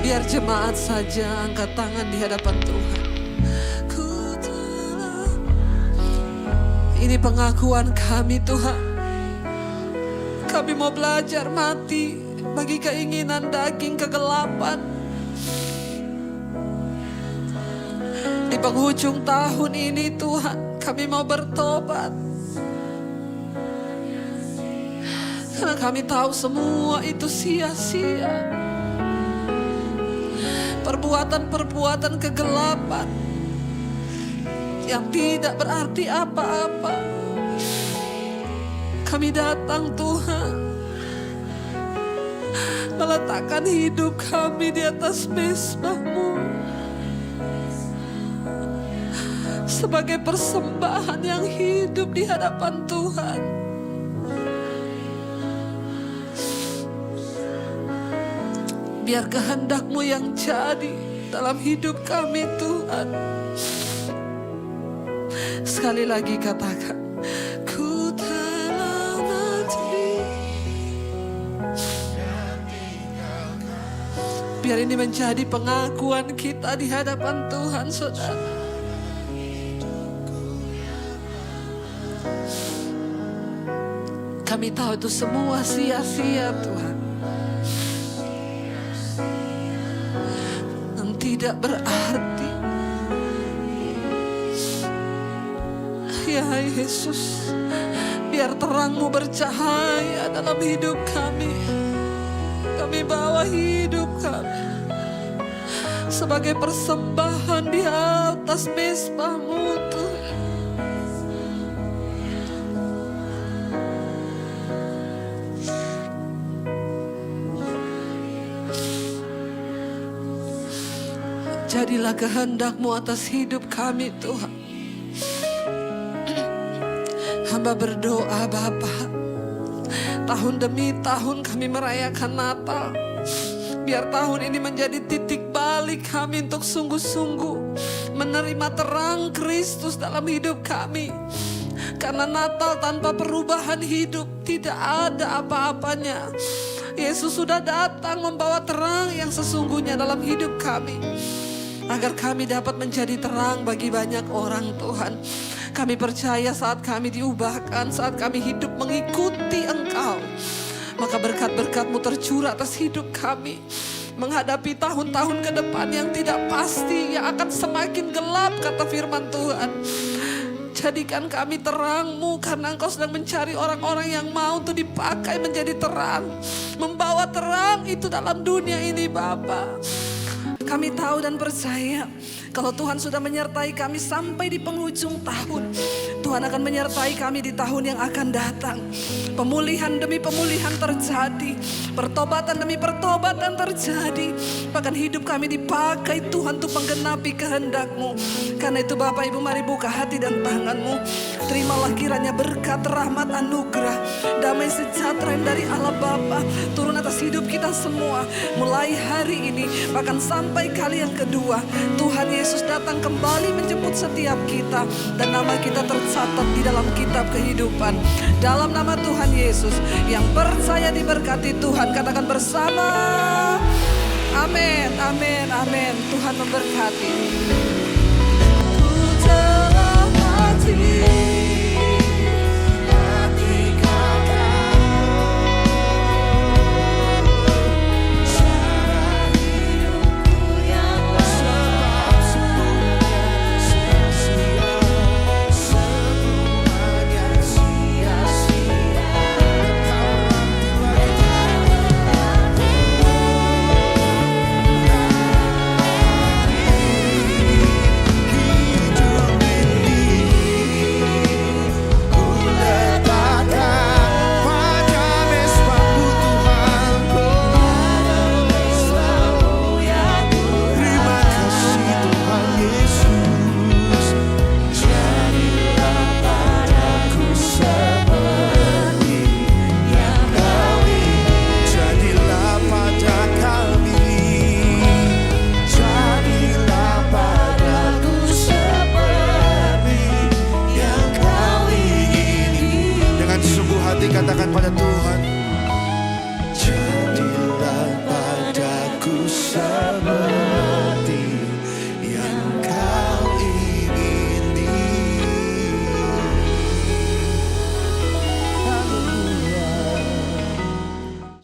Biar jemaat saja angkat tangan di hadapan Tuhan. Ku telah. Ini pengakuan kami Tuhan. Kami mau belajar mati bagi keinginan daging kegelapan. Di penghujung tahun ini Tuhan, kami mau bertobat. Karena kami tahu semua itu sia-sia. Perbuatan-perbuatan kegelapan yang tidak berarti apa-apa. Kami datang Tuhan, meletakkan hidup kami di atas mezbah-Mu sebagai persembahan yang hidup di hadapan Tuhan. Biar kehendak-Mu yang jadi dalam hidup kami Tuhan. Sekali lagi katakan, ku telah mati. Biar ini menjadi pengakuan kita di hadapan Tuhan, saudara. Kami tahu itu semua sia-sia Tuhan. Tidak berarti. Ya Yesus, biar terang-Mu bercahaya dalam hidup kami. Kami bawa hidup kami sebagai persembahan di atas mezbah-Mu Tuhan. Jadilah kehendak-Mu atas hidup kami Tuhan. Hamba berdoa Bapa, tahun demi tahun kami merayakan Natal. Biar tahun ini menjadi titik balik kami untuk sungguh-sungguh menerima terang Kristus dalam hidup kami. Karena Natal tanpa perubahan hidup tidak ada apa-apanya. Yesus sudah datang membawa terang yang sesungguhnya dalam hidup kami. Agar kami dapat menjadi terang bagi banyak orang Tuhan. Kami percaya saat kami diubahkan, saat kami hidup mengikuti Engkau, maka berkat-berkat-Mu tercurah atas hidup kami. Menghadapi tahun-tahun ke depan yang tidak pasti, yang akan semakin gelap kata firman Tuhan. Jadikan kami terang-Mu karena Engkau sedang mencari orang-orang yang mau untuk dipakai menjadi terang. Membawa terang itu dalam dunia ini Bapa. Kami tahu dan percaya kalau Tuhan sudah menyertai kami sampai di penghujung tahun, Tuhan akan menyertai kami di tahun yang akan datang. Pemulihan demi pemulihan terjadi, pertobatan demi pertobatan terjadi. Bahkan hidup kami dipakai Tuhan untuk menggenapi kehendak-Mu. Karena itu Bapak Ibu, mari buka hati dan tangan-Mu. Terimalah kiranya berkat, rahmat, anugerah, damai sejahtera yang dari Allah Bapa turun atas hidup kita semua. Mulai hari ini bahkan sampai kali yang kedua, Tuhan Yesus datang kembali menjemput setiap kita. Dan nama kita tercatat di dalam kitab kehidupan. Dalam nama Tuhan Yesus, yang percaya diberkati Tuhan, katakan bersama. Amin, amin, amin. Tuhan memberkati. Ku telah mati. Katakan pada Tuhan,